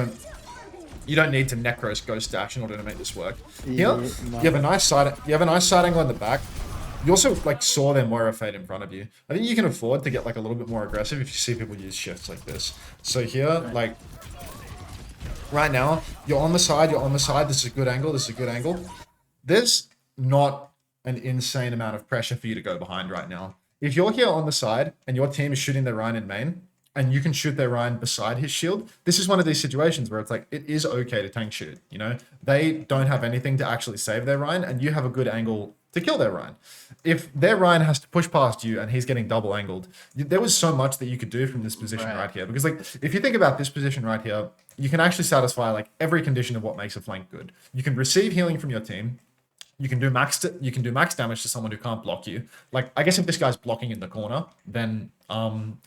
don't need to Necros Ghost Dash in order to make this work. Here,
no.
you have a nice side angle in the back. You also like saw their Moira Fade in front of you. I think you can afford to get like a little bit more aggressive if you see people use shifts like this. So here, like right now, you're on the side. This is a good angle. There's not an insane amount of pressure for you to go behind right now. If you're here on the side and your team is shooting their Ryan in main, and you can shoot their Ryan beside his shield, this is one of these situations where it's like, it is okay to tank shoot, you know? They don't have anything to actually save their Ryan, and you have a good angle to kill their Ryan. If their Ryan has to push past you and he's getting double angled, there was so much that you could do from this position right here. Because like, if you think about this position right here, you can actually satisfy like every condition of what makes a flank good. You can receive healing from your team. You can do max damage to someone who can't block you. Like, I guess if this guy's blocking in the corner, then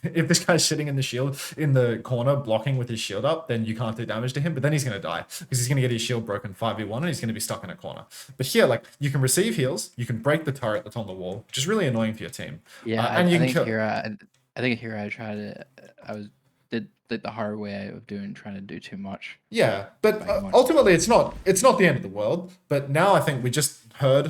if this guy's sitting in the corner blocking with his shield up, then you can't do damage to him, but then he's going to die because he's going to get his shield broken 5v1 and he's going to be stuck in a corner. But here, like, you can receive heals, you can break the turret that's on the wall, which is really annoying for your team.
Yeah,
and you can kill.
I think here I tried to. Did the hard way of trying to do too much.
Yeah, but
Very much.
ultimately it's not the end of the world. But now I think we just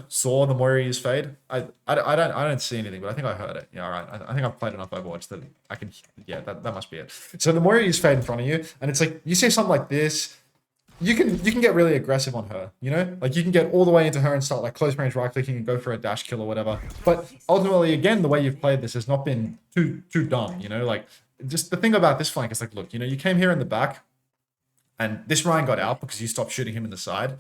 saw the Moira use fade. I don't see anything, but I think I heard it. Yeah, all right. I think I've played enough Overwatch that I can. Yeah, that must be it. So the Moira use fade in front of you, and it's like you see something like this. You can get really aggressive on her, you know? Like you can get all the way into her and start like close range right clicking and go for a dash kill or whatever. But ultimately, again, the way you've played this has not been too dumb, you know? Like just the thing about this flank is like, look, you know, you came here in the back and this Ryan got out because you stopped shooting him in the side.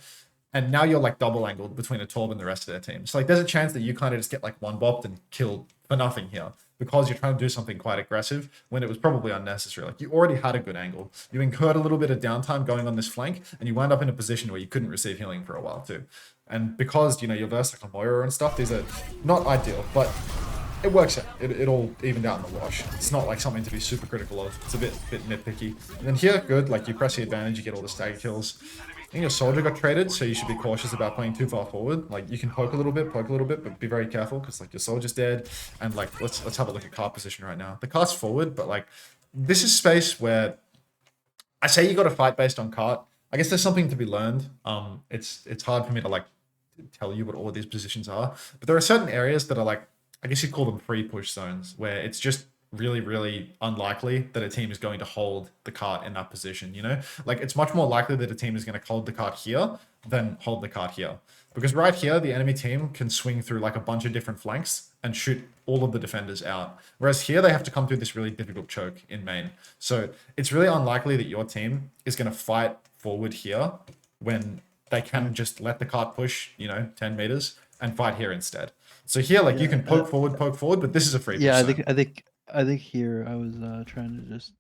And now you're like double angled between a Torb and the rest of their team. So like there's a chance that you kind of just get like one bopped and killed for nothing here because you're trying to do something quite aggressive when it was probably unnecessary. Like you already had a good angle. You incurred a little bit of downtime going on this flank and you wound up in a position where you couldn't receive healing for a while too. And because, you know, you're versed like on Moira and stuff, these are not ideal, but it works out. It all evened out in the wash. It's not like something to be super critical of. It's a bit nitpicky. And then here, good, like you press the advantage, you get all the stagger kills. I think your soldier got traded, so you should be cautious about playing too far forward. Like you can poke a little bit, but be very careful because like your soldier's dead. And like let's have a look at cart position right now. The cart's forward, but like this is space where I say you got to fight based on cart. I guess there's something to be learned. It's hard for me to like tell you what all of these positions are, but there are certain areas that are like, I guess you'd call them free push zones, where it's just really unlikely that a team is going to hold the cart in that position, you know? Like, it's much more likely that a team is going to hold the cart here than hold the cart here. Because right here, the enemy team can swing through, like, a bunch of different flanks and shoot all of the defenders out. Whereas here, they have to come through this really difficult choke in main. So it's really unlikely that your team is going to fight forward here when they can just let the cart push, you know, 10 meters and fight here instead. So here, like, you can poke forward, but this is a free push zone.
I think here I was trying to just,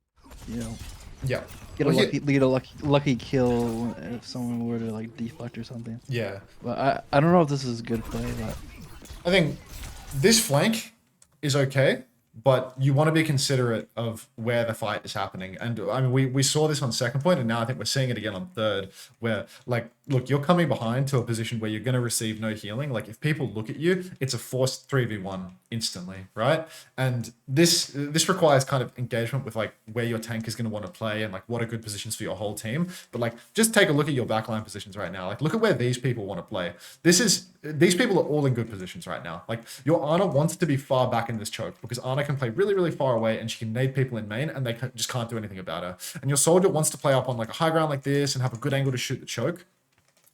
you know,
Yeah.
get
Well,
a lucky kill if someone were to like deflect or something.
Yeah.
But I don't know if this is a good play, but
I think this flank is okay, but you want to be considerate of where the fight is happening. And I mean, we saw this on second point, and now I think we're seeing it again on third, where like, look, you're coming behind to a position where you're going to receive no healing. Like if people look at you, it's a forced 3v1 instantly, right? And this requires kind of engagement with like where your tank is going to want to play and like what are good positions for your whole team. But like, just take a look at your backline positions right now. Like look at where these people want to play. These people are all in good positions right now. Like your Ana wants to be far back in this choke because Ana can play really, really far away and she can nade people in main and they just can't do anything about her. And your soldier wants to play up on like a high ground like this and have a good angle to shoot the choke.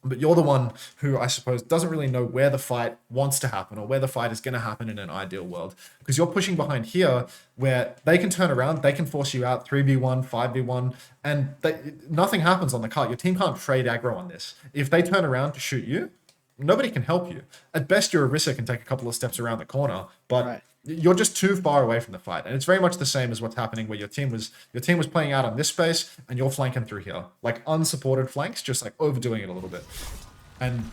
But you're the one who, I suppose, doesn't really know where the fight wants to happen or where the fight is going to happen in an ideal world. Because you're pushing behind here where they can turn around, they can force you out 3v1, 5v1, and nothing happens on the cart. Your team can't trade aggro on this. If they turn around to shoot you, nobody can help you. At best, your Orisa can take a couple of steps around the corner, but
Right.
you're just too far away from the fight. And it's very much the same as what's happening where your team was playing out on this space and you're flanking through here. Like unsupported flanks, just like overdoing it a little bit. And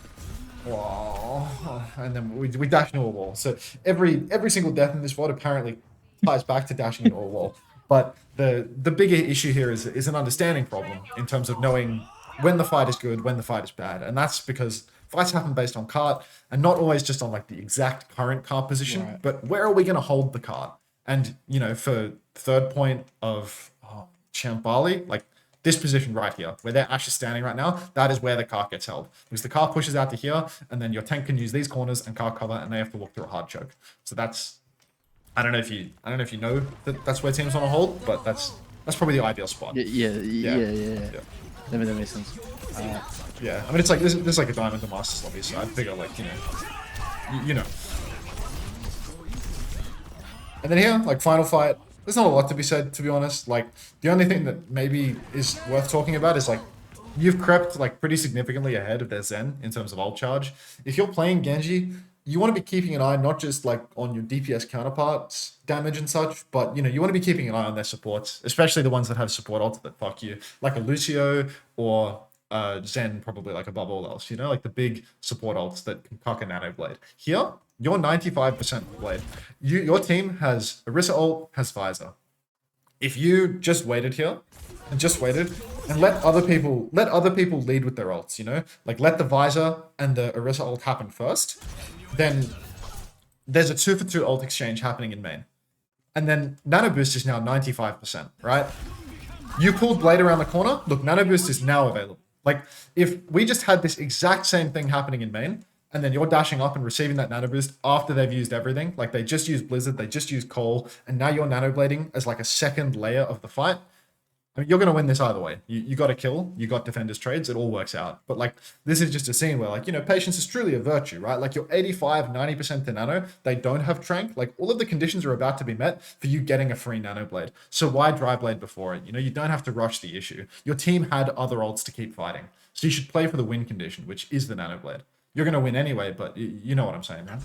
and then we dash into a wall. So every single death in this VOD apparently ties back to dashing into a wall. But the bigger issue here is an understanding problem in terms of knowing when the fight is good, when the fight is bad. And that's because fights happen based on cart and not always just on like the exact current cart position,
Right.
but where are we going to hold the cart? And, you know, for third point of Champali, like this position right here, where their Ashe is standing right now, that is where the cart gets held. Because the cart pushes out to here, and then your tank can use these corners and cart cover, and they have to walk through a hard choke. So that's, I don't know if you know that that's where teams want to hold, but that's probably the ideal spot.
Yeah. That makes sense.
Yeah, I mean, it's like, there's like a Diamond to Masters lobby, so I figure, like, you know. And then here, like, final fight, there's not a lot to be said, to be honest. Like, the only thing that maybe is worth talking about is, like, you've crept, like, pretty significantly ahead of their Zen in terms of ult charge. If you're playing Genji, you want to be keeping an eye not just, like, on your DPS counterparts damage and such, but, you know, you want to be keeping an eye on their supports, especially the ones that have support ults that fuck you, like a Lucio or Zen, probably, like, above all else, you know, like the big support ults that can cock a nano blade. Here, you're 95% blade. Your team has Orisa ult, has Visor. If you just waited here and let other people lead with their ults, you know, like let the Visor and the Orisa ult happen first, then there's a 2-for-2 ult exchange happening in main, and then Nano Boost is now 95%, right? You pulled Blade around the corner. Look, Nano Boost is now available. Like if we just had this exact same thing happening in main, and then you're dashing up and receiving that nano boost after they've used everything. Like they just used Blizzard, they just used Cole, and now you're nano blading as like a second layer of the fight. I mean, you're going to win this either way. You got a kill, you got defenders trades, it all works out. But like, this is just a scene where like, you know, patience is truly a virtue, right? Like you're 85, 90% to nano, they don't have trank. Like all of the conditions are about to be met for you getting a free nano blade. So why dry blade before it? You know, you don't have to rush the issue. Your team had other ults to keep fighting. So you should play for the win condition, which is the nano blade. You're going to win anyway, but you know what I'm saying, man.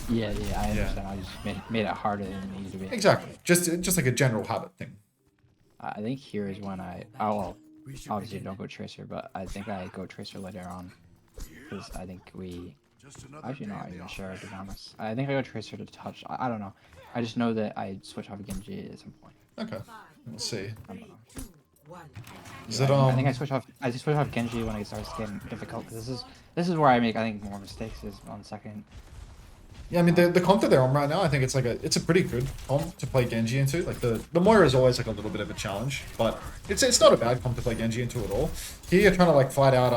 Yeah, I understand. I just made it harder than it needed to be.
Exactly. Just like a general habit thing.
I think here is when well, obviously don't go Tracer, but I think I go Tracer later on. Because I think actually not even sure, to be honest. I think I go Tracer to touch. I don't know. I just know that I switch off Genji at some point.
Okay. Let's see.
I don't know.
Is it,
I think I switch off Genji when it starts getting difficult. Because this is where I make, I think, more mistakes is on second.
Yeah, I mean the comp that they're on right now, I think it's a pretty good comp to play Genji into. Like the Moira is always like a little bit of a challenge, but it's not a bad comp to play Genji into at all. Here you're trying to like fight out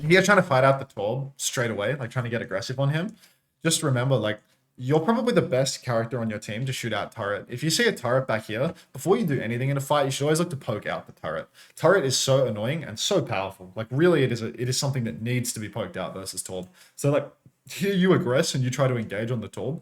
the Torb straight away, like trying to get aggressive on him. Just remember, like you're probably the best character on your team to shoot out turret. If you see a turret back here, before you do anything in a fight, you should always look to poke out the turret. Turret is so annoying and so powerful. Like really, it is something that needs to be poked out versus Torb. So like here you aggress and you try to engage on the Torb,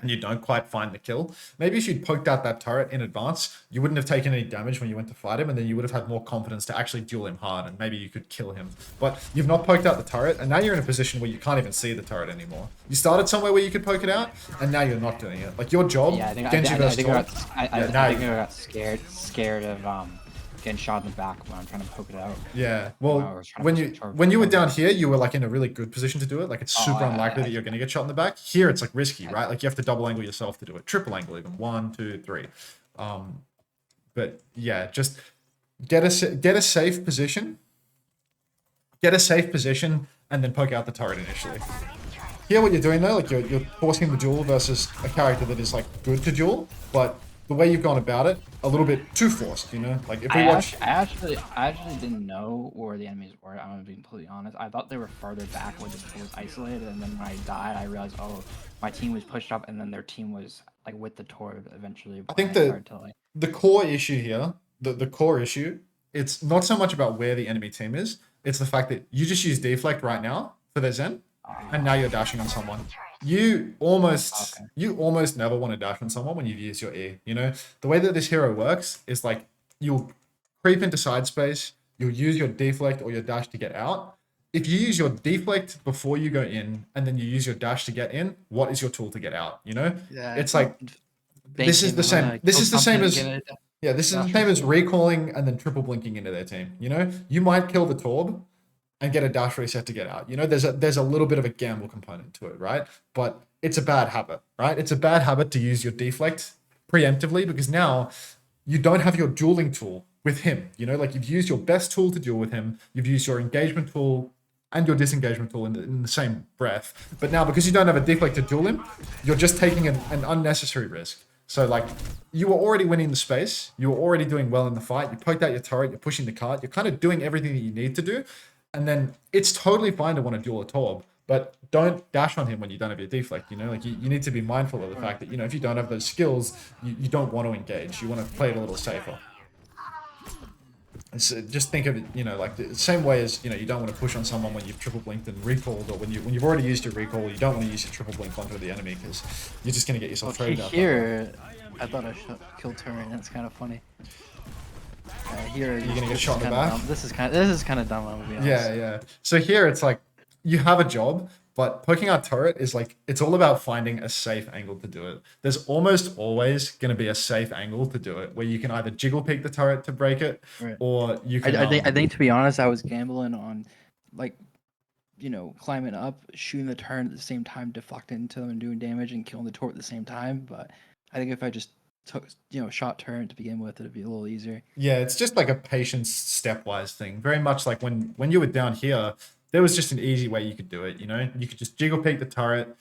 and you don't quite find the kill. Maybe if you'd poked out that turret in advance, you wouldn't have taken any damage when you went to fight him, and then you would have had more confidence to actually duel him hard, and maybe you could kill him. But you've not poked out the turret, and now you're in a position where you can't even see the turret anymore. You started somewhere where you could poke it out, and now you're not doing it. Like your job,
Yeah, I think
Genji versus Torb.
I got scared of getting shot in the back when I'm trying to poke it out.
Yeah.
Wow, I
Well,
was trying to
when
push
you
the torp
when you were
forward.
down here, you were like in a really good position to do it. Like it's
Oh,
super
I-
unlikely
I-
that you're going to get shot in the back. Here, it's like risky,
I-
right? Like you have to double angle yourself to do it. Triple angle even. 1, 2, 3. But yeah, just get a safe position. Get a safe position and then poke out the turret initially. Here, what you're doing though, like you're forcing the duel versus a character that is like good to duel, but the way you've gone about it, a little bit too forced, you know? Like if we watch,
I actually didn't know where the enemies were. I'm gonna be completely honest. I thought they were farther back where it was isolated, and then when I died, I realized, oh, my team was pushed up, and then their team was like with the torp eventually.
I think
when
that
started to, like,
the core issue here, the core issue, it's not so much about where the enemy team is, it's the fact that you just use deflect right now for their Zen, and now you're dashing on someone. You almost never want to dash on someone when you've used your E. You know, the way that this hero works is like you'll creep into side space, you'll use your deflect or your dash to get out. If you use your deflect before you go in and then you use your dash to get in, what is your tool to get out? You know,
Yeah,
it's like this is the same. This is the same as yeah, this is the same as recalling and then triple blinking into their team. You know, you might kill the Torb and get a dash reset to get out. You know, there's a little bit of a gamble component to it, right? But it's a bad habit, right? It's a bad habit to use your deflect preemptively because now you don't have your dueling tool with him. You know, like you've used your best tool to duel with him, you've used your engagement tool and your disengagement tool in the same breath. But now because you don't have a deflect to duel him, you're just taking an unnecessary risk. So like you were already winning the space, you were already doing well in the fight, you poked out your turret, you're pushing the cart, you're kind of doing everything that you need to do. And then it's totally fine to want to duel a Torb, but don't dash on him when you don't have your deflect, you know? Like you need to be mindful of the fact that, you know, if you don't have those skills, you don't want to engage. You want to play it a little safer. So just think of it, you know, like the same way as, you know, you don't want to push on someone when you've triple blinked and recalled, or when you've already used your recall, you don't want to use your triple blink onto the enemy because you're just going to get yourself traded out.
Here, I thought I killed turret, and it's kind of funny. Here,
you're gonna get shot in the back.
Dumb. This is kind of dumb. I'm gonna be honest.
Yeah. So here it's like you have a job, but poking out turret is like it's all about finding a safe angle to do it. There's almost always going to be a safe angle to do it, where you can either jiggle peek the turret to break it,
Right.
or you can.
I think to be honest, I was gambling on, like, you know, climbing up, shooting the turret at the same time, deflecting into them and doing damage and killing the torp at the same time. But I think if I just took, you know, shot turret to begin with, it'd be a little easier.
Yeah, it's just like a patience stepwise thing. Very much like when you were down here, there was just an easy way you could do it. You know, you could just jiggle peek the turret,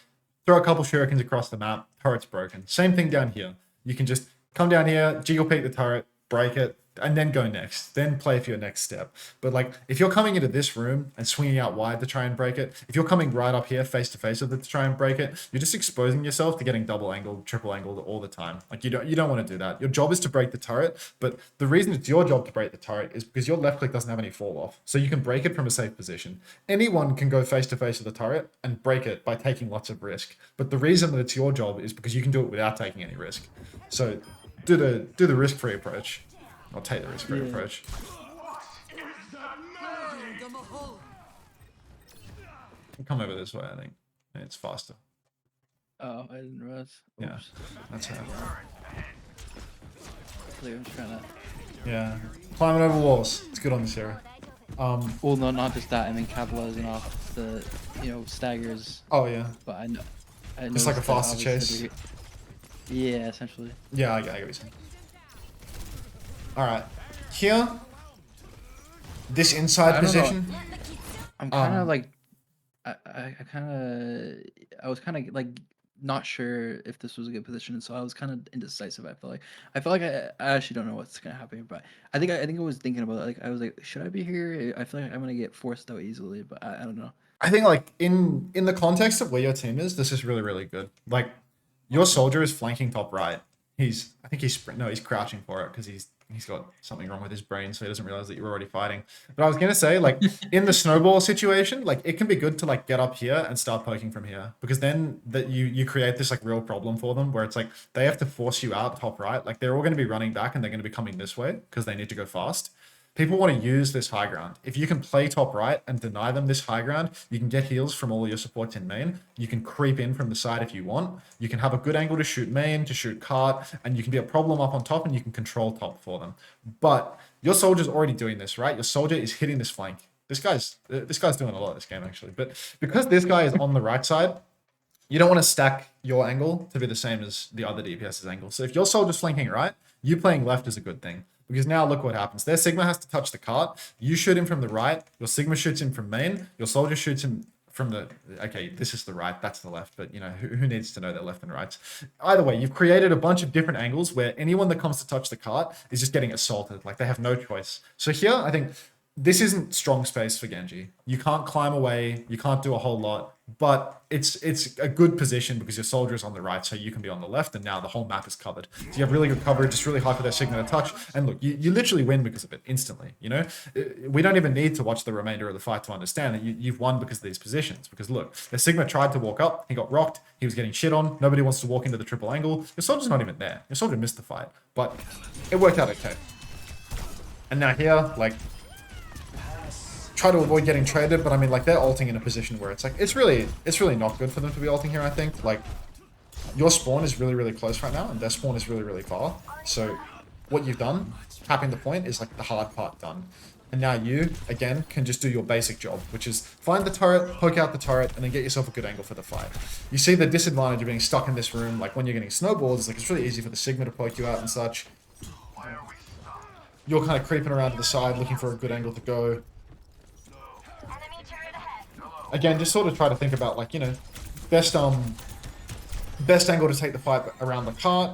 throw a couple shurikens across the map, turret's broken. Same thing down here. You can just come down here, jiggle peek the turret, break it, and then go next. Then play for your next step. But like, if you're coming into this room and swinging out wide to try and break it, if you're coming right up here face to face with it to try and break it, you're just exposing yourself to getting double angled, triple angled all the time. Like you don't want to do that. Your job is to break the turret, but the reason it's your job to break the turret is because your left click doesn't have any fall off. So you can break it from a safe position. Anyone can go face to face with the turret and break it by taking lots of risk. But the reason that it's your job is because you can do it without taking any risk. So do the risk-free approach. I'll take the risk-free approach. Come over this way, I think. It's faster.
Oh, I didn't realize. Oops.
Yeah, that's how.
I'm trying to.
Yeah, climbing over walls. It's good on this area.
Well, no, not just that. I mean, capitalizing off the, you know, staggers.
Oh yeah.
But I know.
It's like a faster chase.
Yeah, essentially.
Yeah, I get what you're saying. Alright. Here. This inside position.
I'm kind of like, I was kind of like not sure if this was a good position, so I was kind of indecisive. I feel like I actually don't know what's gonna happen, but I think I was thinking about it. Like I was like, should I be here? I feel like I'm gonna get forced out easily, but I don't know.
I think like in the context of where your team is, this is really, really good. Like your soldier is flanking top right. He's crouching for it because he's got something wrong with his brain, so he doesn't realize that you're already fighting. But I was gonna say, like, in the snowball situation, like it can be good to like get up here and start poking from here, because then that you create this like real problem for them where it's like they have to force you out top right. Like they're all gonna be running back and they're gonna be coming this way because they need to go fast. People want to use this high ground. If you can play top right and deny them this high ground, you can get heals from all your supports in main. You can creep in from the side if you want. You can have a good angle to shoot main, to shoot cart, and you can be a problem up on top and you can control top for them. But your soldier's already doing this, right? Your soldier is hitting this flank. This guy's doing a lot this game actually. But because this guy is on the right side, you don't want to stack your angle to be the same as the other DPS's angle. So if your soldier's flanking right, you playing left is a good thing. Because now look what happens. Their Sigma has to touch the cart. You shoot him from the right. Your Sigma shoots him from main. Your soldier shoots him from the... Okay, this is the right. That's the left. But, you know, who needs to know their left and rights? Either way, you've created a bunch of different angles where anyone that comes to touch the cart is just getting assaulted. Like, they have no choice. So here, I think... This isn't strong space for Genji. You can't climb away. You can't do a whole lot. But it's a good position because your soldier is on the right, so you can be on the left, and now the whole map is covered. So you have really good coverage. It's really hard for their Sigma to touch. And look, you literally win because of it instantly. You know, we don't even need to watch the remainder of the fight to understand that you've won because of these positions. Because look, their Sigma tried to walk up. He got rocked. He was getting shit on. Nobody wants to walk into the triple angle. Your soldier's not even there. Your soldier missed the fight. But it worked out okay. And now here, like... try to avoid getting traded, but I mean, like, they're ulting in a position where it's like, it's really not good for them to be ulting here, I think. Like, your spawn is really, really close right now, and their spawn is really, really far. So, what you've done, tapping the point, is like the hard part done. And now you, again, can just do your basic job, which is find the turret, poke out the turret, and then get yourself a good angle for the fight. You see the disadvantage of being stuck in this room, like when you're getting snowballed, it's like it's really easy for the Sigma to poke you out and such. You're kind of creeping around to the side, looking for a good angle to go. Again, just sort of try to think about, like, you know, best angle to take the fight around the cart.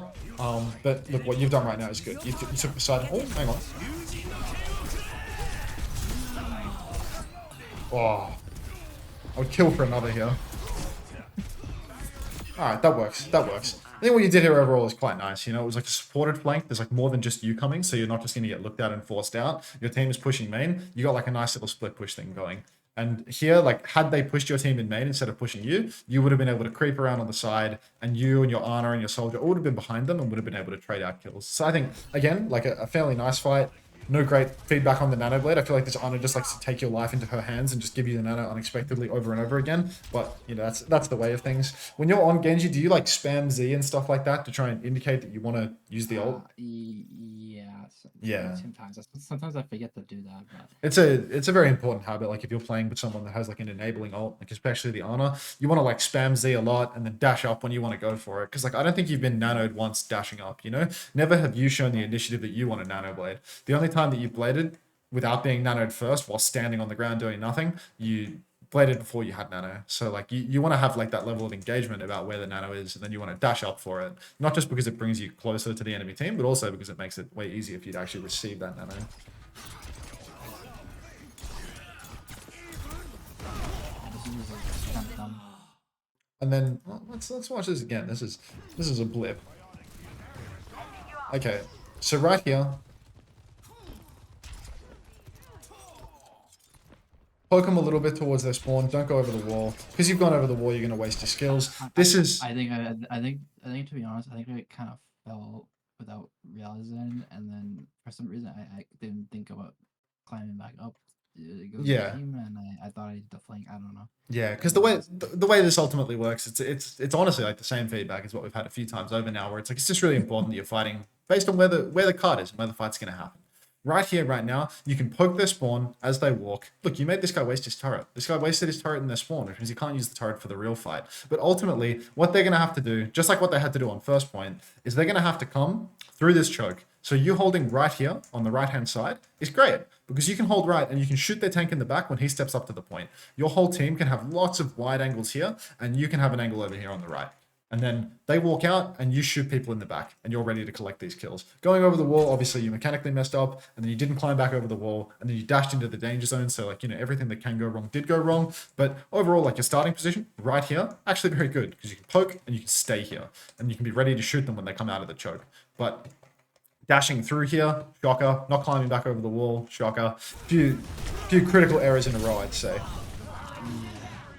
But look, what you've done right now is good. You took the side. Oh, hang on. Oh, I would kill for another here. All right, that works. That works. I think what you did here overall is quite nice. You know, it was like a supported flank. There's like more than just you coming, so you're not just going to get looked at and forced out. Your team is pushing main. You got like a nice little split push thing going. And here, like, had they pushed your team in main instead of pushing you, you would have been able to creep around on the side, and you and your Ana and your soldier all would have been behind them and would have been able to trade out kills. So I think, again, like a fairly nice fight. No great feedback on the Nano Blade. I feel like this Ana just likes to take your life into her hands and just give you the Nano unexpectedly over and over again. But, you know, that's the way of things. When you're on Genji, do you, like, spam Z and stuff like that to try and indicate that you want to use the ult?
Yeah. Sometimes I forget to do that. But...
It's a very important habit. Like, if you're playing with someone that has, like, an enabling ult, like, especially the Ana, you want to, like, spam Z a lot and then dash up when you want to go for it. Because, like, I don't think you've been nanoed once dashing up, you know? Never have you shown the initiative that you want a Nano Blade. The only time that you bladed without being nanoed first while standing on the ground doing nothing, you bladed before you had nano. So like you want to have like that level of engagement about where the nano is, and then you want to dash up for it, not just because it brings you closer to the enemy team, but also because it makes it way easier for you to actually receive that nano. And then let's watch this again. This is a blip. Okay, so right here, poke them a little bit towards their spawn. Don't go over the wall, because you've gone over the wall. You're gonna waste your skills.
I think to be honest, I think I kind of fell without realizing, and then for some reason I didn't think about climbing back up.
Yeah.
Team, and I thought I did the flank. I don't know.
Yeah, because the way this ultimately works, it's honestly like the same feedback as what we've had a few times over now, where it's like it's just really important that you're fighting based on where the card is and where the fight's gonna happen. Right here, right now, you can poke their spawn as they walk. Look, you made this guy waste his turret. This guy wasted his turret in their spawn, which means you can't use the turret for the real fight. But ultimately, what they're going to have to do, just like what they had to do on first point, is they're going to have to come through this choke. So you holding right here on the right-hand side is great, because you can hold right and you can shoot their tank in the back when he steps up to the point. Your whole team can have lots of wide angles here, and you can have an angle over here on the right. And then they walk out and you shoot people in the back and you're ready to collect these kills. Going over the wall, obviously you mechanically messed up, and then you didn't climb back over the wall, and then you dashed into the danger zone. So like, you know, everything that can go wrong did go wrong. But overall, like your starting position right here, actually very good, because you can poke and you can stay here and you can be ready to shoot them when they come out of the choke. But dashing through here, shocker. Not climbing back over the wall, shocker. Few critical errors in a row, I'd say.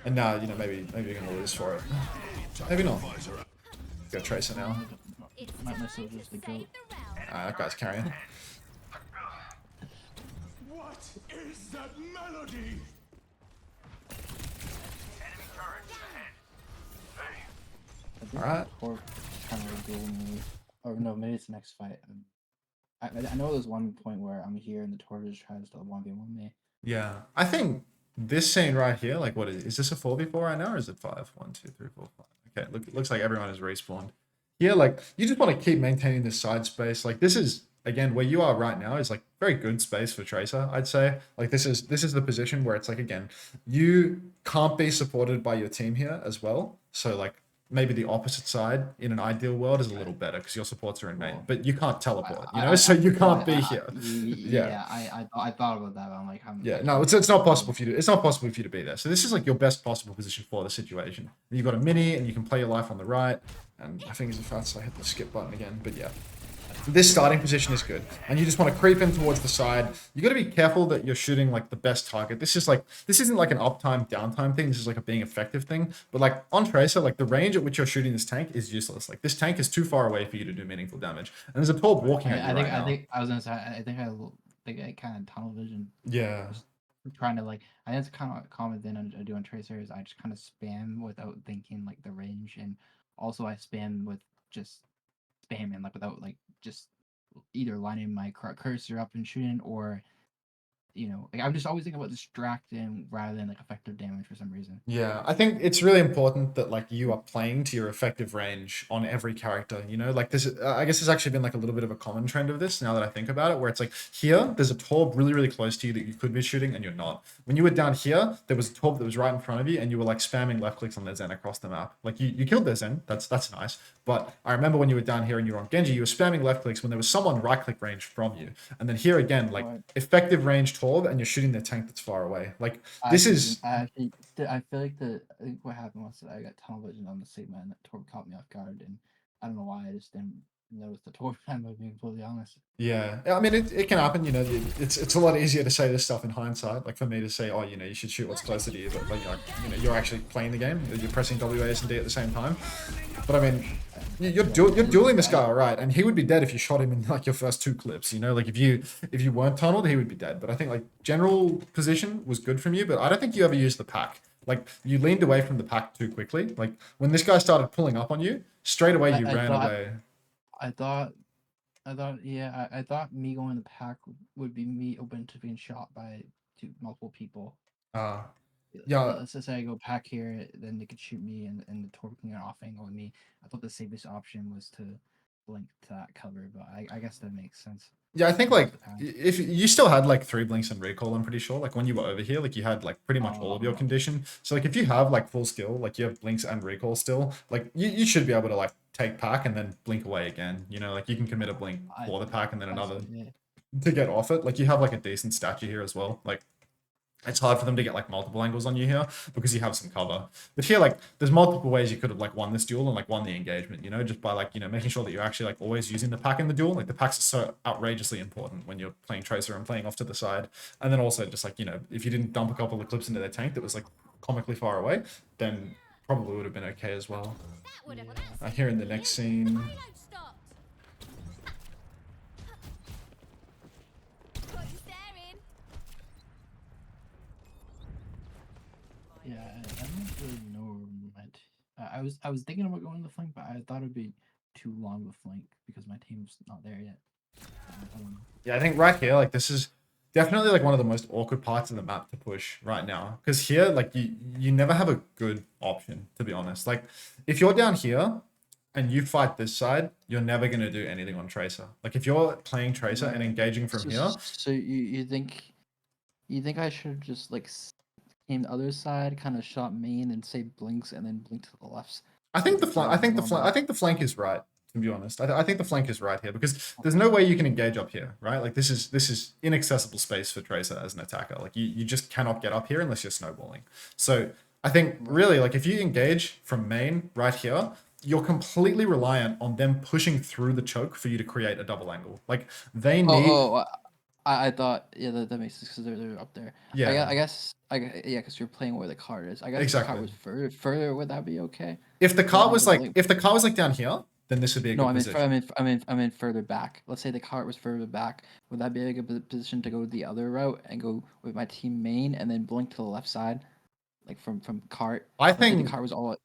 And now, you know, maybe you're going to lose for it. Maybe not. Go Tracer now.
My soldier's the goat.
That guy's carrying.
I think
Alright.
Torp kind of dueling me. Or no, maybe it's the next fight. I know there's one point where I'm here and the Torp just tries to 1v1 me.
Yeah, I think this scene right here, like, what is this a 4v4 right now, or is it 5? 1, 2, 3, 4, 5. Okay, looks like everyone is respawned. Here, like, you just want to keep maintaining this side space. Like, this is, again, where you are right now is, like, very good space for Tracer, I'd say. Like, this is the position where it's, like, again, you can't be supported by your team here as well. So, like, maybe the opposite side in an ideal world is a little better because your supports are in main,
Well,
but you can't teleport, you know, so you can't be here.
Yeah, I thought about that, but I'm like,
Yeah, no, it's not possible for you to, it's not possible for you to be there. So this is like your best possible position for the situation. You've got a mini and you can play your life on the right. And I think it's fast I hit the skip button again, but yeah. This starting position is good. And you just want to creep in towards the side. You got to be careful that you're shooting like the best target. This isn't like an uptime, downtime thing. This is like a being effective thing. But like on Tracer, like the range at which you're shooting this tank is useless. Like this tank is too far away for you to do meaningful damage. And there's a Torb walking at you right now.
I think I was gonna say I think I kind of tunnel vision.
Yeah.
Just trying to like I think it's kind of a common thing I do on Tracer is I just kind of spam without thinking like the range, and also I spam with just spamming like without like just either lining my cursor up and shooting, or like I'm just always thinking about distracting rather than like effective damage for some reason.
Yeah, I think it's really important that like you are playing to your effective range on every character, like this, I guess there's actually been like a little bit of a common trend of this now that I think about it, where it's like here, there's a Torb really, really close to you that you could be shooting and you're not. When you were down here, there was a Torb that was right in front of you and you were like spamming left clicks on their Zen across the map. Like you killed their Zen, that's nice. But I remember when you were down here and you were on Genji, you were spamming left clicks when there was someone right click range from you. And then here again, like effective range Torb and you're shooting their tank that's far away. Like this is...
I feel like I think what happened was that I got tunnel vision on the Sigma and that Torb caught me off guard, and I don't know why I just didn't notice the Torb time, if I'm being completely honest.
Yeah, I mean, it can happen, it's a lot easier to say this stuff in hindsight, like for me to say, oh, you should shoot what's closer to you, but like, you're actually playing the game, you're pressing WAS and D at the same time. But I mean, you're dueling this guy, all right, and he would be dead if you shot him in like your first 2 clips, like if you weren't tunneled, he would be dead. But I think like general position was good from you, but I don't think you ever used the pack. Like you leaned away from the pack too quickly. Like when this guy started pulling up on you, straight away you ran away.
I thought me going in the pack would be me open to being shot by multiple people.
Yeah.
Let's just say I go pack here, then they could shoot me, and the Torb can get off angle with me. I thought the safest option was to blink to that cover, but I guess that makes sense.
Yeah, I think like if you still had like 3 blinks and recall, I'm pretty sure. Like when you were over here, like you had like pretty much all of your condition. So like if you have like full skill, like you have blinks and recall still, like you should be able to like take pack and then blink away again. Like you can commit a blink for the pack and then another to get off it. Like you have like a decent stature here as well. Like it's hard for them to get like multiple angles on you here because you have some cover. But here, like, there's multiple ways you could have like won this duel and like won the engagement, just by like, making sure that you're actually like always using the pack in the duel. Like the packs are so outrageously important when you're playing Tracer and playing off to the side. And then also just like, if you didn't dump a couple of clips into their tank that was like comically far away, then probably would have been okay as well. Here in the next scene.
Yeah, I don't really know where I was thinking about going to the flank, but I thought it'd be too long of a flank because my team's not there yet.
Yeah, I think right here, like this is definitely like one of the most awkward parts of the map to push right now. Because here, like you never have a good option, to be honest. Like if you're down here and you fight this side, you're never gonna do anything on Tracer. Like if you're playing Tracer and engaging from here.
So you think I should just like came the other side, kind of shot main and say blinks and then blink to the left?
I think the flank is right, to be honest. I think the flank is right here because there's no way you can engage up here, right? Like this is inaccessible space for Tracer as an attacker. Like you just cannot get up here unless you're snowballing. So I think really like if you engage from main right here, you're completely reliant on them pushing through the choke for you to create a double angle. Like they need.
I thought, yeah, that makes sense because they're up there.
Yeah.
I guess, because you're playing where the card is. I guess
exactly.
if the card was further, would that be okay?
If the cart was like down here, then this would be a
No,
good
I mean,
position.
I mean further back. Let's say the cart was further back. Would that be a good position to go the other route and go with my team main and then blink to the left side, like from cart?
I
Let's say the
think
cart was all.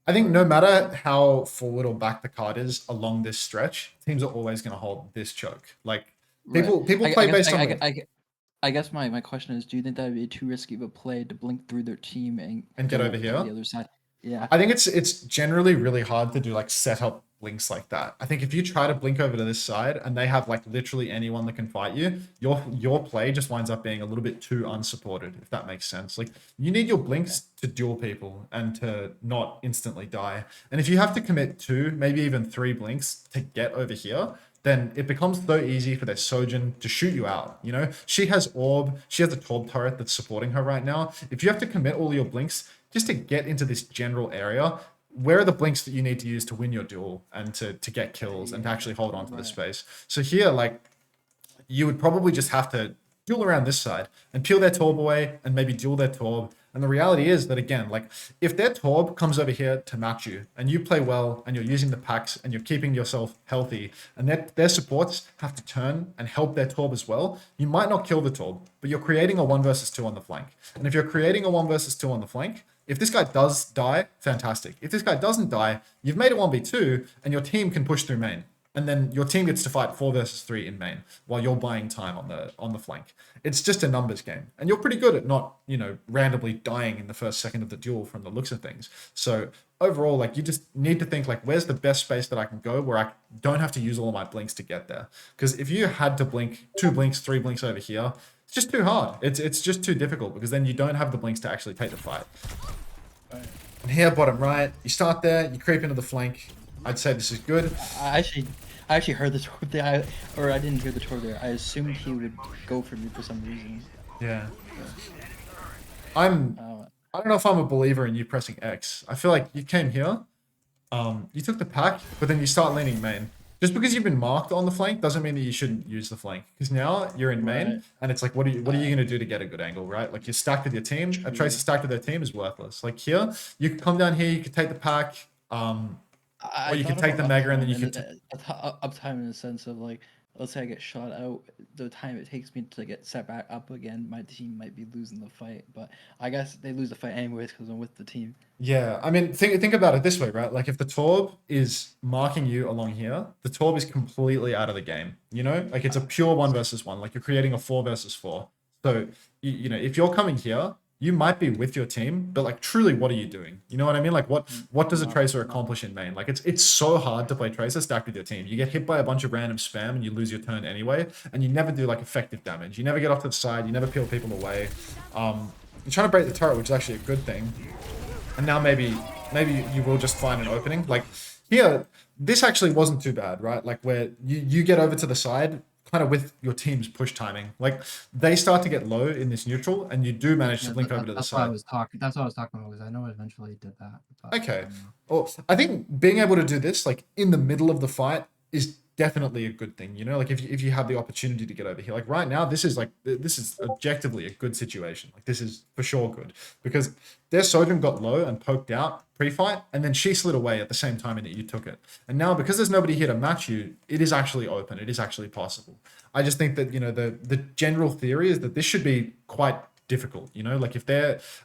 I think
Or
no matter how forward or back the card is along this stretch, teams are always going to hold this choke. Like
right.
people
I
play
guess
based on the,
I guess my question is, do you think that would be too risky of a play to blink through their team and
get
go
over
to
here.
the other side? Yeah.
I think it's generally really hard to do like setup blinks like that. I think if you try to blink over to this side and they have like literally anyone that can fight you, your play just winds up being a little bit too unsupported, if that makes sense. Like you need your blinks to duel people and to not instantly die. And if you have to commit 2, maybe even 3 blinks to get over here, then it becomes so easy for their Sojin to shoot you out. You know, she has Orb, she has a Torb turret that's supporting her right now. If you have to commit all your blinks just to get into this general area, where are the blinks that you need to use to win your duel and to get kills and to actually hold on to the
Right.
space? So here, like, you would probably just have to duel around this side and peel their Torb away and maybe duel their Torb. And the reality is that, again, like, if their Torb comes over here to match you and you play well and you're using the packs and you're keeping yourself healthy and their supports have to turn and help their Torb as well, you might not kill the Torb, but you're creating a 1 versus 2 on the flank. And if you're creating a 1 versus 2 on the flank, if this guy does die, fantastic. If this guy doesn't die, you've made a 1v2 and your team can push through main. And then your team gets to fight 4 versus 3 in main while you're buying time on the flank. It's just a numbers game. And you're pretty good at not, randomly dying in the first second of the duel from the looks of things. So overall, like, you just need to think, like, where's the best space that I can go where I don't have to use all of my blinks to get there? Because if you had to blink 2 blinks, 3 blinks over here, it's just too hard. It's just too difficult because then you don't have the blinks to actually take the fight. And here, bottom right, you start there, you creep into the flank. I'd say this is good.
I actually heard the Torb there, I didn't hear the Torb there. I assumed he would go for me for some reason.
Yeah.
Uh,
I don't know if I'm a believer in you pressing X. I feel like you came here, you took the pack, but then you start leaning main. Just because you've been marked on the flank doesn't mean that you shouldn't use the flank. Because now you're in main,
Right.
and it's like, what are you going to do to get a good angle, right? Like, you're stacked with your team. A Tracer stacked with their team is worthless. Like here, you could come down here, you could take the pack, or you could
thought
take the
about
Mega, and then you
uptime
could...
uptime in the sense of, like, let's say I get shot out, the time it takes me to get set back up again, my team might be losing the fight. But I guess they lose the fight anyways because I'm with the team.
Yeah, I mean, think about it this way, right? Like, if the Torb is marking you along here, the Torb is completely out of the game, Like, it's a pure 1 versus 1. Like, you're creating a 4 versus 4. So, if you're coming here, you might be with your team, but, like, truly, what are you doing? You know what I mean? Like, what does a Tracer accomplish in main? Like, it's so hard to play Tracer stacked with your team. You get hit by a bunch of random spam and you lose your turn anyway, and you never do, like, effective damage. You never get off to the side. You never peel people away. You're trying to break the turret, which is actually a good thing. And now maybe you will just find an opening. Like here, this actually wasn't too bad, right? Like where you get over to the side, kind of with your team's push timing. Like they start to get low in this neutral, and you do manage to blink over to the
That's what I
side.
was talking. That's what I was talking about. Because I know it eventually did that. But I
Okay.
don't know.
Well, I think being able to do this, like in the middle of the fight, is definitely a good thing. Like if you have the opportunity to get over here, like right now, this is objectively a good situation. Like this is for sure good because their Sojin got low and poked out pre-fight, and then she slid away at the same time that you took it. And now because there's nobody here to match you, it is actually open. It is actually possible. I just think that the general theory is that this should be quite difficult. Like if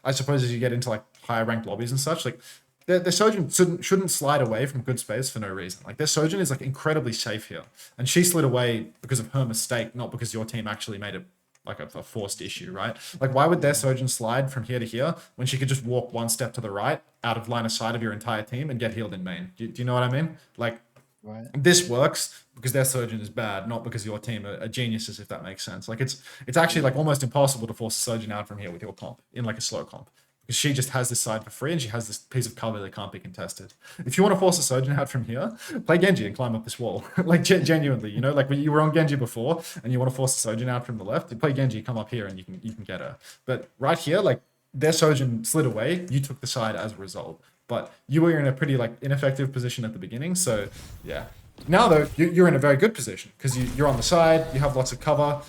I suppose as you get into like higher ranked lobbies and such, like their Sojin shouldn't slide away from good space for no reason. Like their Sojin is like incredibly safe here, and she slid away because of her mistake, not because your team actually made it like a forced issue, right? Like why would their Sojin slide from here to here when she could just walk 1 step to the right out of line of sight of your entire team and get healed in main? Do you know what I mean? Like
Right.
this works because their Sojin is bad, not because your team are geniuses, if that makes sense. Like it's actually like almost impossible to force a Sojin out from here with your comp in like a slow comp. Because she just has this side for free and she has this piece of cover that can't be contested. If you want to force a Sojin out from here, play Genji and climb up this wall. Like genuinely, like when you were on Genji before and you want to force a Sojin out from the left, you play Genji, come up here and you can get her. But right here, like their Sojin slid away, you took the side as a result. But you were in a pretty like ineffective position at the beginning, so yeah. Now though, you're in a very good position because you're on the side, you have lots of cover.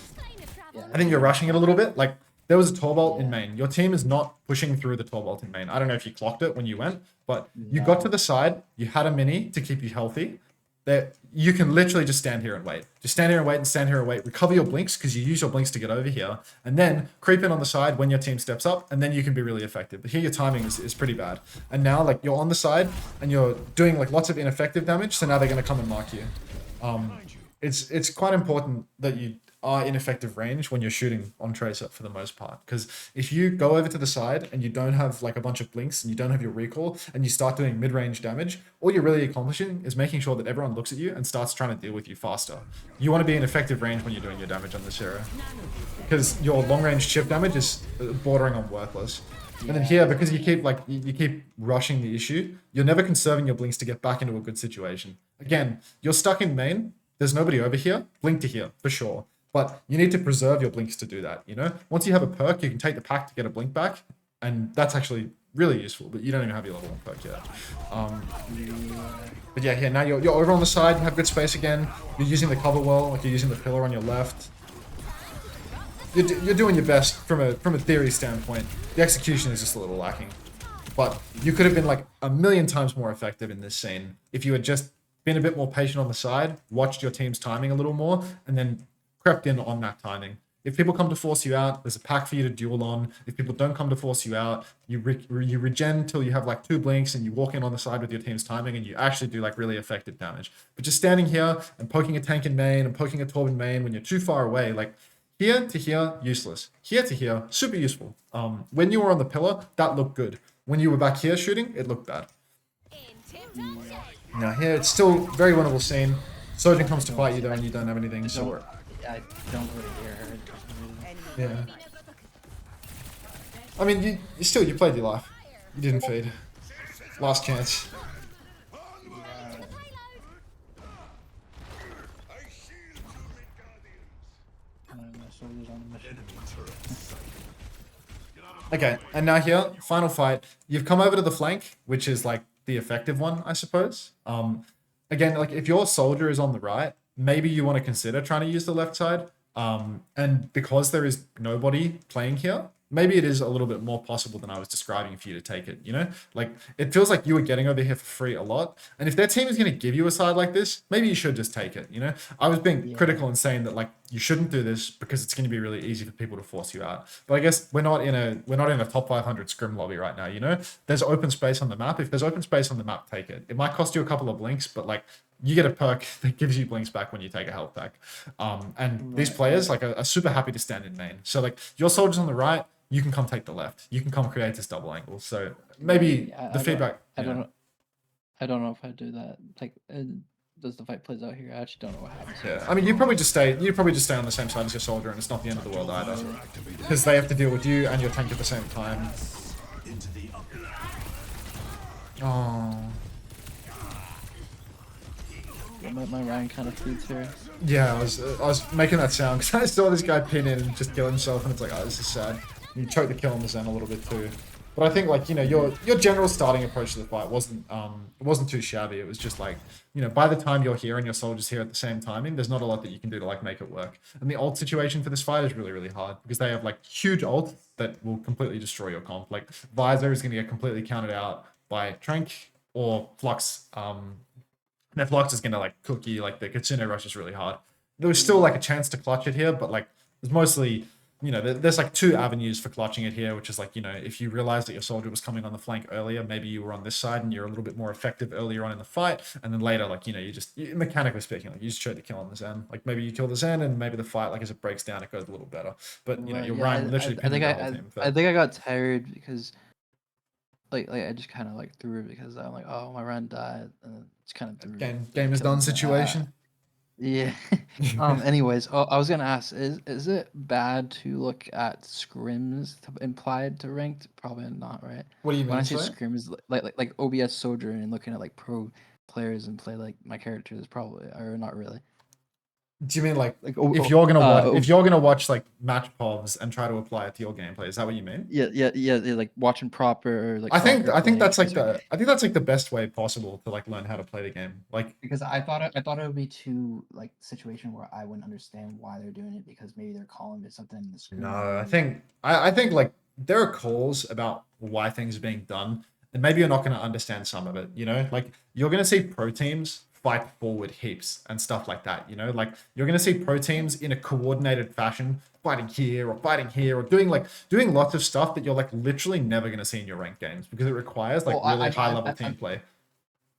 Yeah.
I think you're rushing it a little bit. Like there was a Torbolt in main. Your team is not pushing through the Torbolt in main. I don't know if you clocked it when you went, but you got to the side, you had a mini to keep you healthy, that you can literally just stand here and wait. Just stand here and wait and stand here and wait. Recover your blinks because you use your blinks to get over here, and then creep in on the side when your team steps up, and then you can be really effective. But here your timing is pretty bad. And now like you're on the side and you're doing like lots of ineffective damage, so now they're gonna come and mark you. It's quite important that you are in effective range when you're shooting on Tracer for the most part. Because if you go over to the side and you don't have like a bunch of blinks and you don't have your recall and you start doing mid-range damage, all you're really accomplishing is making sure that everyone looks at you and starts trying to deal with you faster. You want to be in effective range when you're doing your damage on this hero. Because your long-range chip damage is bordering on worthless. And then here, because you keep like you keep rushing the issue, you're never conserving your blinks to get back into a good situation. Again, you're stuck in main. There's nobody over here. Blink to here for sure. But you need to preserve your blinks to do that, you know? Once you have a perk, you can take the pack to get a blink back, and that's actually really useful, but you don't even have your level 1 perk yet. But yeah, here, now you're over on the side, you have good space again, you're using the cover well, like you're using the pillar on your left. You're doing your best from a theory standpoint. The execution is just a little lacking. But you could have been like a million times more effective in this scene if you had just been a bit more patient on the side, watched your team's timing a little more, and then crept in on that timing. If people come to force you out, there's a pack for you to duel on. If people don't come to force you out, you regen till you have like 2 blinks and you walk in on the side with your team's timing and you actually do like really effective damage. But just standing here and poking a tank in main and poking a Torb in main when you're too far away, like here to here, useless. Here to here, super useful. When you were on the pillar, that looked good. When you were back here shooting, it looked bad. Now here, it's still very winnable scene. Sojin comes to fight you though and you don't have anything, so...
I don't really hear her.
Yeah. I mean, you played your life. You didn't feed. Last chance. Okay, and now here, final fight. You've come over to the flank, which is like the effective one, I suppose. Again, like if your soldier is on the right, maybe you want to consider trying to use the left side. And because there is nobody playing here, maybe it is a little bit more possible than I was describing for you to take it, you know? Like, it feels like you were getting over here for free a lot. And if their team is going to give you a side like this, maybe you should just take it, you know? I was being critical and saying that, like, you shouldn't do this because it's going to be really easy for people to force you out. But I guess we're not in a top 500 scrim lobby right now, you know? There's open space on the map. If there's open space on the map, take it. It might cost you a couple of blinks, but, like, you get a perk that gives you blinks back when you take a health pack. And these players like are super happy to stand in main. So like your soldiers on the right, you can come take the left. You can come create this double angle. So maybe the feedback.
I don't know if I do that. Like, does the fight plays out here? I actually don't know what happens.
Yeah, I mean, you probably just stay on the same side as your soldier, and it's not the end of the world either, because they have to deal with you and your tank at the same time. Oh.
My Ryan kind of feeds here.
Yeah, I was making that sound because I saw this guy pin in and just kill himself, and it's like, oh, this is sad. You choked the kill on the Zen a little bit too. But I think, like, you know, your general starting approach to the fight wasn't too shabby. It was just like, you know, by the time you're here and your soldier's here at the same timing, there's not a lot that you can do to like make it work. And the ult situation for this fight is really, really hard because they have like huge ult that will completely destroy your comp. Like Visor is going to get completely counted out by Trank or Flux. Their Flux is going to like cook you. Like the Kitsune rush is really hard. There was still like a chance to clutch it here, but like it's mostly, you know, there's like 2 avenues for clutching it here, which is like, you know, if you realize that your soldier was coming on the flank earlier, maybe you were on this side and you're a little bit more effective earlier on in the fight. And then later, like, you know, mechanically speaking, like you just try to kill on the Zen. Like maybe you kill the Zen and maybe the fight, like as it breaks down, it goes a little better. But, you know, you're Ryan literally
I think
I
I got tired because like I just kind of like threw it because I'm like, oh, my Ryan died. And it's kind of
game is done situation.
Yeah. Anyways, I was gonna ask, is it bad to look at scrims implied to ranked? Probably not, right?
What do you mean?
When I say scrims, like OBS soldier and looking at like pro players and play like my characters, probably or not really.
Do you mean like if you're gonna watch like match povs and try to apply it to your gameplay? Is that what you mean?
Yeah. Like watching proper. Like
I think that's like the best way possible to like learn how to play the game. Like
because I thought it would be too like situation where I wouldn't understand why they're doing it because maybe they're calling it something in the screen.
No, I think like there are calls about why things are being done, and maybe you're not going to understand some of it. You know, like you're going to see pro teams fight forward heaps and stuff like that. You know, like you're gonna see pro teams in a coordinated fashion fighting here or doing lots of stuff that you're like literally never gonna see in your ranked games because it requires like
Well,
really high level team play.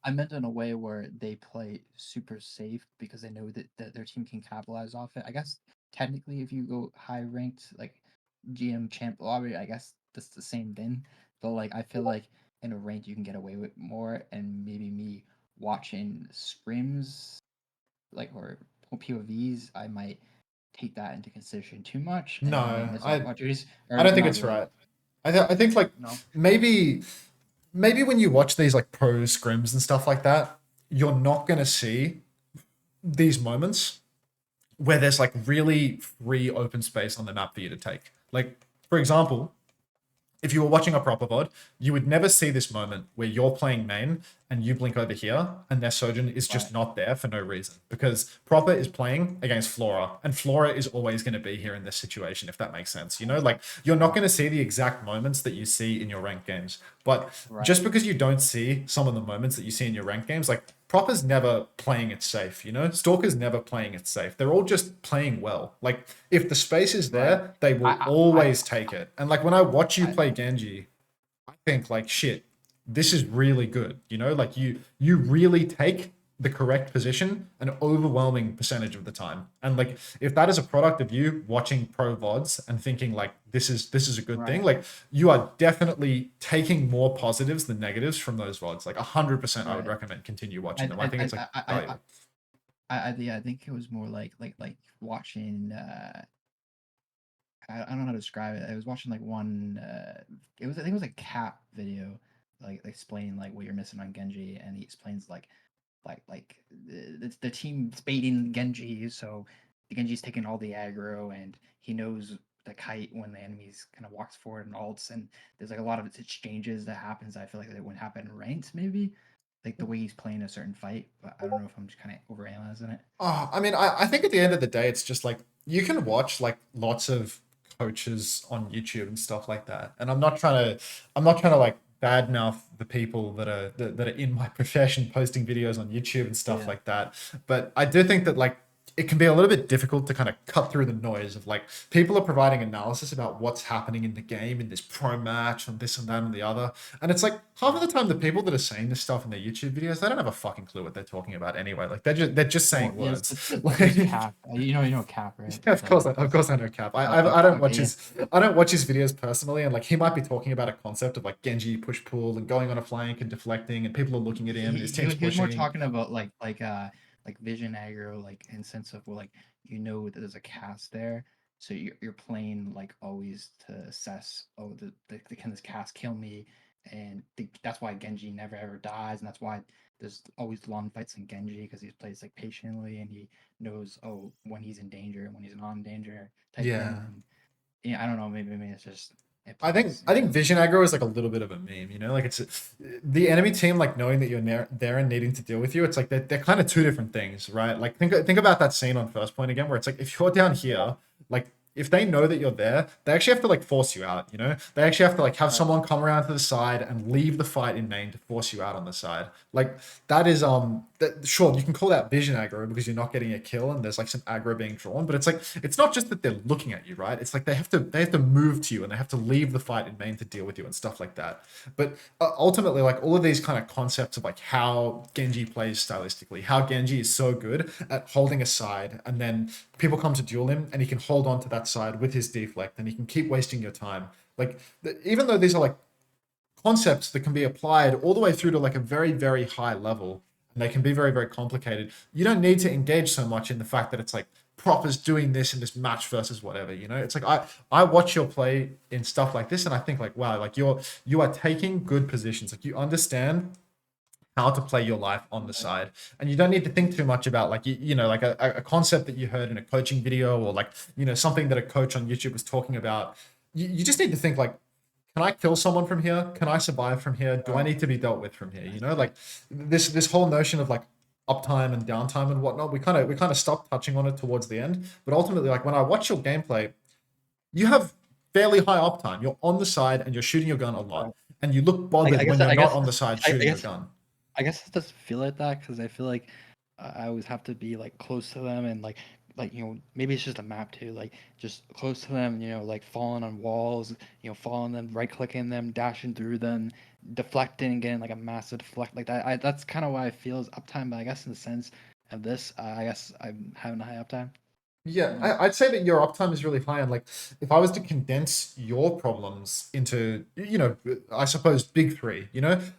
I meant in a way where they play super safe because they know that their team can capitalize off it. I guess technically, if you go high ranked, like GM champ lobby, I guess that's the same thing. But like, I feel like in a rank you can get away with more, and maybe me watching scrims, like or POVs, I might take that into consideration too much, and then I may
No,
miss opportunities.
I don't think
not
it's
really.
right. I think like
No.
maybe when you watch these like pro scrims and stuff like that, you're not gonna see these moments where there's like really free open space on the map for you to take. Like, for example, if you were watching a proper VOD, you would never see this moment where you're playing main and you blink over here and their Sojourn is just not there for no reason. Because Proper is playing against Flora, and Flora is always going to be here in this situation, if that makes sense. You know, like you're not going to see the exact moments that you see in your ranked games. But just because you don't see some of the moments that you see in your ranked games, like Proper's never playing it safe, you know? Stalker's never playing it safe. They're all just playing well. Like, if the space is there, they will always take it. And, like, when I watch you play Genji, I think, like, shit, this is really good, you know? Like, you really take the correct position an overwhelming percentage of the time. And, like, if that is a product of you watching pro VODs and thinking, like, this is a good thing, like, you are definitely taking more positives than negatives from those VODs. Like, 100% I would recommend continue watching them. I think it's, like, valuable.
I think it was more like watching. I don't know how to describe it. I was watching like one. I think it was a Cap video, like explaining like what you're missing on Genji, and he explains like the team's baiting Genji, so the Genji's taking all the aggro, and he knows the kite when the enemy's kind of walks forward and ults, and there's like a lot of exchanges that happens. I feel like that wouldn't happen in ranked, maybe like the way he's playing a certain fight, but I don't know if I'm just kind of overanalyzing it.
Oh, I mean, I think at the end of the day, it's just like you can watch like lots of coaches on YouTube and stuff like that. And I'm not trying to like badmouth the people that are in my profession posting videos on YouTube and stuff like that. But I do think that like it can be a little bit difficult to kind of cut through the noise of like people are providing analysis about what's happening in the game in this pro match and this and that and the other. And it's like half of the time the people that are saying this stuff in their YouTube videos, they don't have a fucking clue what they're talking about anyway. Like they're just saying words.
Like, Cap. You know Cap, right?
Yeah, of course I know Cap. I don't watch his videos personally, and like he might be talking about a concept of like Genji push pull and going on a flank and deflecting, and people are looking at him and his team's
he was more
pushing.
talking about like vision aggro, like in sense of well, like you know that there's a cast there, so you're playing like always to assess can this cast kill me, and that's why Genji never ever dies, and that's why there's always long fights in Genji because he plays like patiently and he knows when he's in danger and when he's not in danger type thing. And, yeah, I don't know, maybe it's just.
I think vision aggro is like a little bit of a meme, you know, like it's the enemy team like knowing that you're there and needing to deal with you. It's like they're kind of two different things, right? Like think about that scene on First Point again, where it's like if you're down here, like if they know that you're there, they actually have to like force you out, you know? They actually have to like have someone come around to the side and leave the fight in main to force you out on the side. Like that is sure, you can call that vision aggro because you're not getting a kill and there's like some aggro being drawn, but it's like it's not just that they're looking at you, right? It's like they have to move to you and they have to leave the fight in main to deal with you and stuff like that. But ultimately, like all of these kind of concepts of like how Genji plays stylistically, how Genji is so good at holding a side and then people come to duel him and he can hold on to that side with his deflect and he can keep wasting your time. Like even though these are like concepts that can be applied all the way through to like a very, very high level, and they can be very, very complicated, you don't need to engage so much in the fact that it's like Proper's doing this in this match versus whatever, you know? It's like I watch your play in stuff like this and I think like, wow, like you are taking good positions. Like you understand how to play your life on the side, and you don't need to think too much about like you know like a concept that you heard in a coaching video or like you know something that a coach on YouTube was talking about. You just need to think like, can I kill someone from here? Can I survive from here? Do I need to be dealt with from here? You know, like this whole notion of like uptime and downtime and whatnot, we kind of stopped touching on it towards the end. But ultimately, like when I watch your gameplay, you have fairly high uptime. You're on the side and you're shooting your gun a lot, and you look bothered when you're not on the side shooting your gun.
I guess it doesn't feel like that because I feel like I always have to be like close to them and like maybe it's just a map too, like just close to them, like falling on walls, following them, right clicking them, dashing through them, deflecting and getting like a massive deflect like that. That's kind of why I feel is uptime, but I guess in the sense of this, I guess I'm having a high uptime.
Yeah, I'd say that your uptime is really high. And like, if I was to condense your problems into, I suppose big three,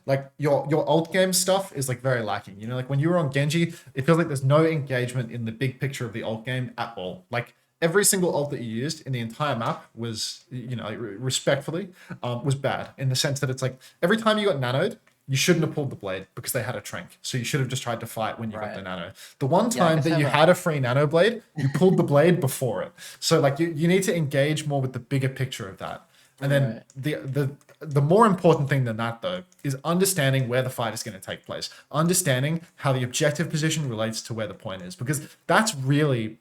like your alt game stuff is like very lacking. Like when you were on Genji, it feels like there's no engagement in the big picture of the alt game at all. Like every single alt that you used in the entire map was, respectfully, was bad in the sense that it's like every time you got nanoed, you shouldn't have pulled the blade because they had a trank. So you should have just tried to fight when you got the nano. The one
Yeah, I
time
guess
that
I
you
have a-
had a free nano blade, you pulled the blade before it. So like you need to engage more with the bigger picture of that. And then the more important thing than that though is understanding where the fight is going to take place. Understanding how the objective position relates to where the point is, because that's really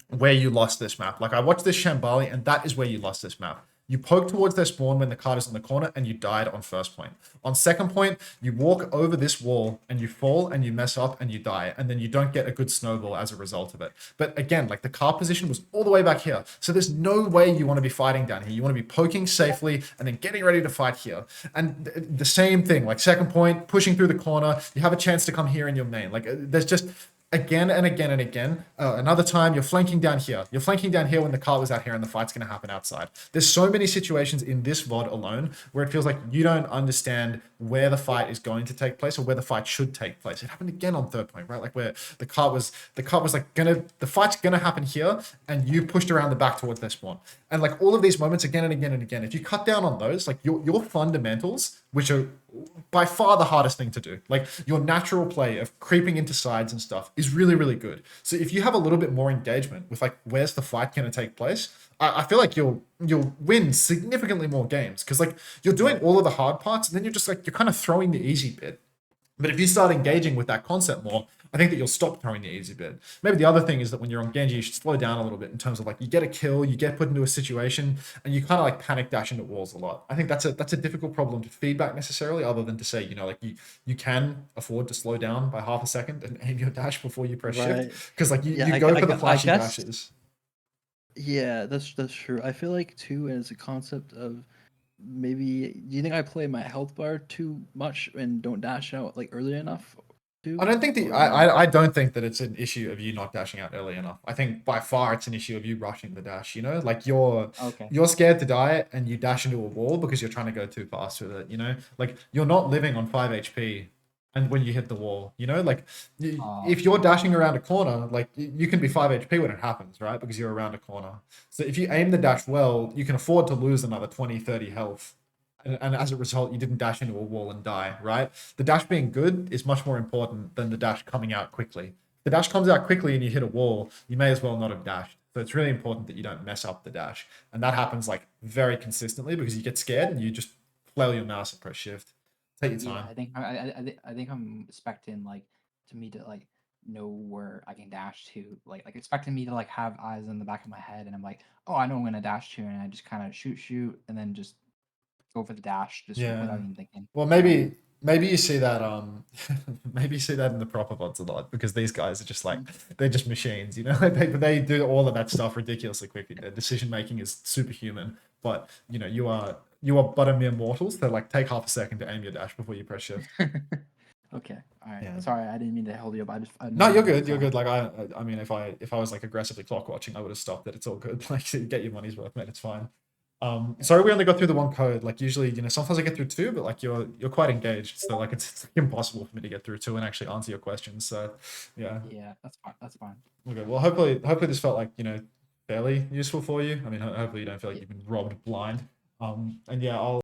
where you lost this map. Like I watched this Shambali, and that is where you lost this map. You poke towards their spawn when the card is in the corner, and you died on first point. On second point, you walk over this wall, and you fall, and you mess up, and you die, and then you don't get a good snowball as a result of it. But again, like the card position was all the way back here, so there's no way you want to be fighting down here. You want to be poking safely, and then getting ready to fight here. And the same thing, like second point, pushing through the corner, you have a chance to come here in your main. Like there's just again and again and again. Another time you're flanking down here. You're flanking down here when the cart was out here and the fight's going to happen outside. There's so many situations in this VOD alone where it feels like you don't understand where the fight is going to take place or where the fight should take place. It happened again on third point, right? Like where the cart was like the fight's gonna happen here, and you pushed around the back towards their spawn. And like all of these moments again and again and again, if you cut down on those, like your fundamentals, which are by far the hardest thing to do, like your natural play of creeping into sides and stuff is really, really good. So if you have a little bit more engagement with like where's the fight going to take place, I feel like you'll win significantly more games, because like you're doing all of the hard parts and then you're just like you're kind of throwing the easy bit. But if you start engaging with that concept more, I think that you'll stop throwing the easy bit. Maybe the other thing is that when you're on Genji, you should slow down a little bit in terms of like you get a kill, you get put into a situation, and you kind of like panic dash into walls a lot. I think that's a difficult problem to feedback necessarily, other than to say, like you can afford to slow down by half a second and aim your dash before you press shift, because like you go for the flashy dashes.
Yeah, that's true. I feel like too, as a concept of maybe, do you think I play my health bar too much and don't dash out like early enough? Too?
I don't think I don't think that it's an issue of you not dashing out early enough. I think by far it's an issue of you rushing the dash. Like you're scared to die and you dash into a wall because you're trying to go too fast with it. Like you're not living on 5 HP. And when you hit the wall, like if you're dashing around a corner, like you can be 5 HP when it happens, right? Because you're around a corner. So if you aim the dash well, you can afford to lose another 20, 30 health. And as a result, you didn't dash into a wall and die, right? The dash being good is much more important than the dash coming out quickly. If the dash comes out quickly and you hit a wall, you may as well not have dashed. So it's really important that you don't mess up the dash. And that happens like very consistently because you get scared and you just flail your mouse and press shift. Take your time.
Yeah, I think I'm expecting like to me to like know where I can dash to, like expecting me to like have eyes in the back of my head, and I'm like, oh, I know I'm gonna dash to, and I just kind of shoot, and then just go for the dash just without even thinking.
Well, maybe you see that maybe you see that in the proper VODs a lot, because these guys are just like they're just machines, they do all of that stuff ridiculously quickly. Their decision making is superhuman, but you are but a mere mortals that like take half a second to aim your dash before you press shift.
Okay, all right.
Yeah.
Sorry, I didn't mean to hold you up.
No, you're good. You're good. Like I mean, if I was like aggressively clock watching, I would have stopped it. It's all good. Like get your money's worth, mate. It's fine. Sorry, we only got through the one code. Like usually, sometimes I get through two, but like you're quite engaged, so like it's impossible for me to get through two and actually answer your questions. So yeah.
Yeah, that's fine. That's fine.
Okay. Well, hopefully this felt like fairly useful for you. I mean, hopefully you don't feel like you've been robbed blind. And yeah, I'll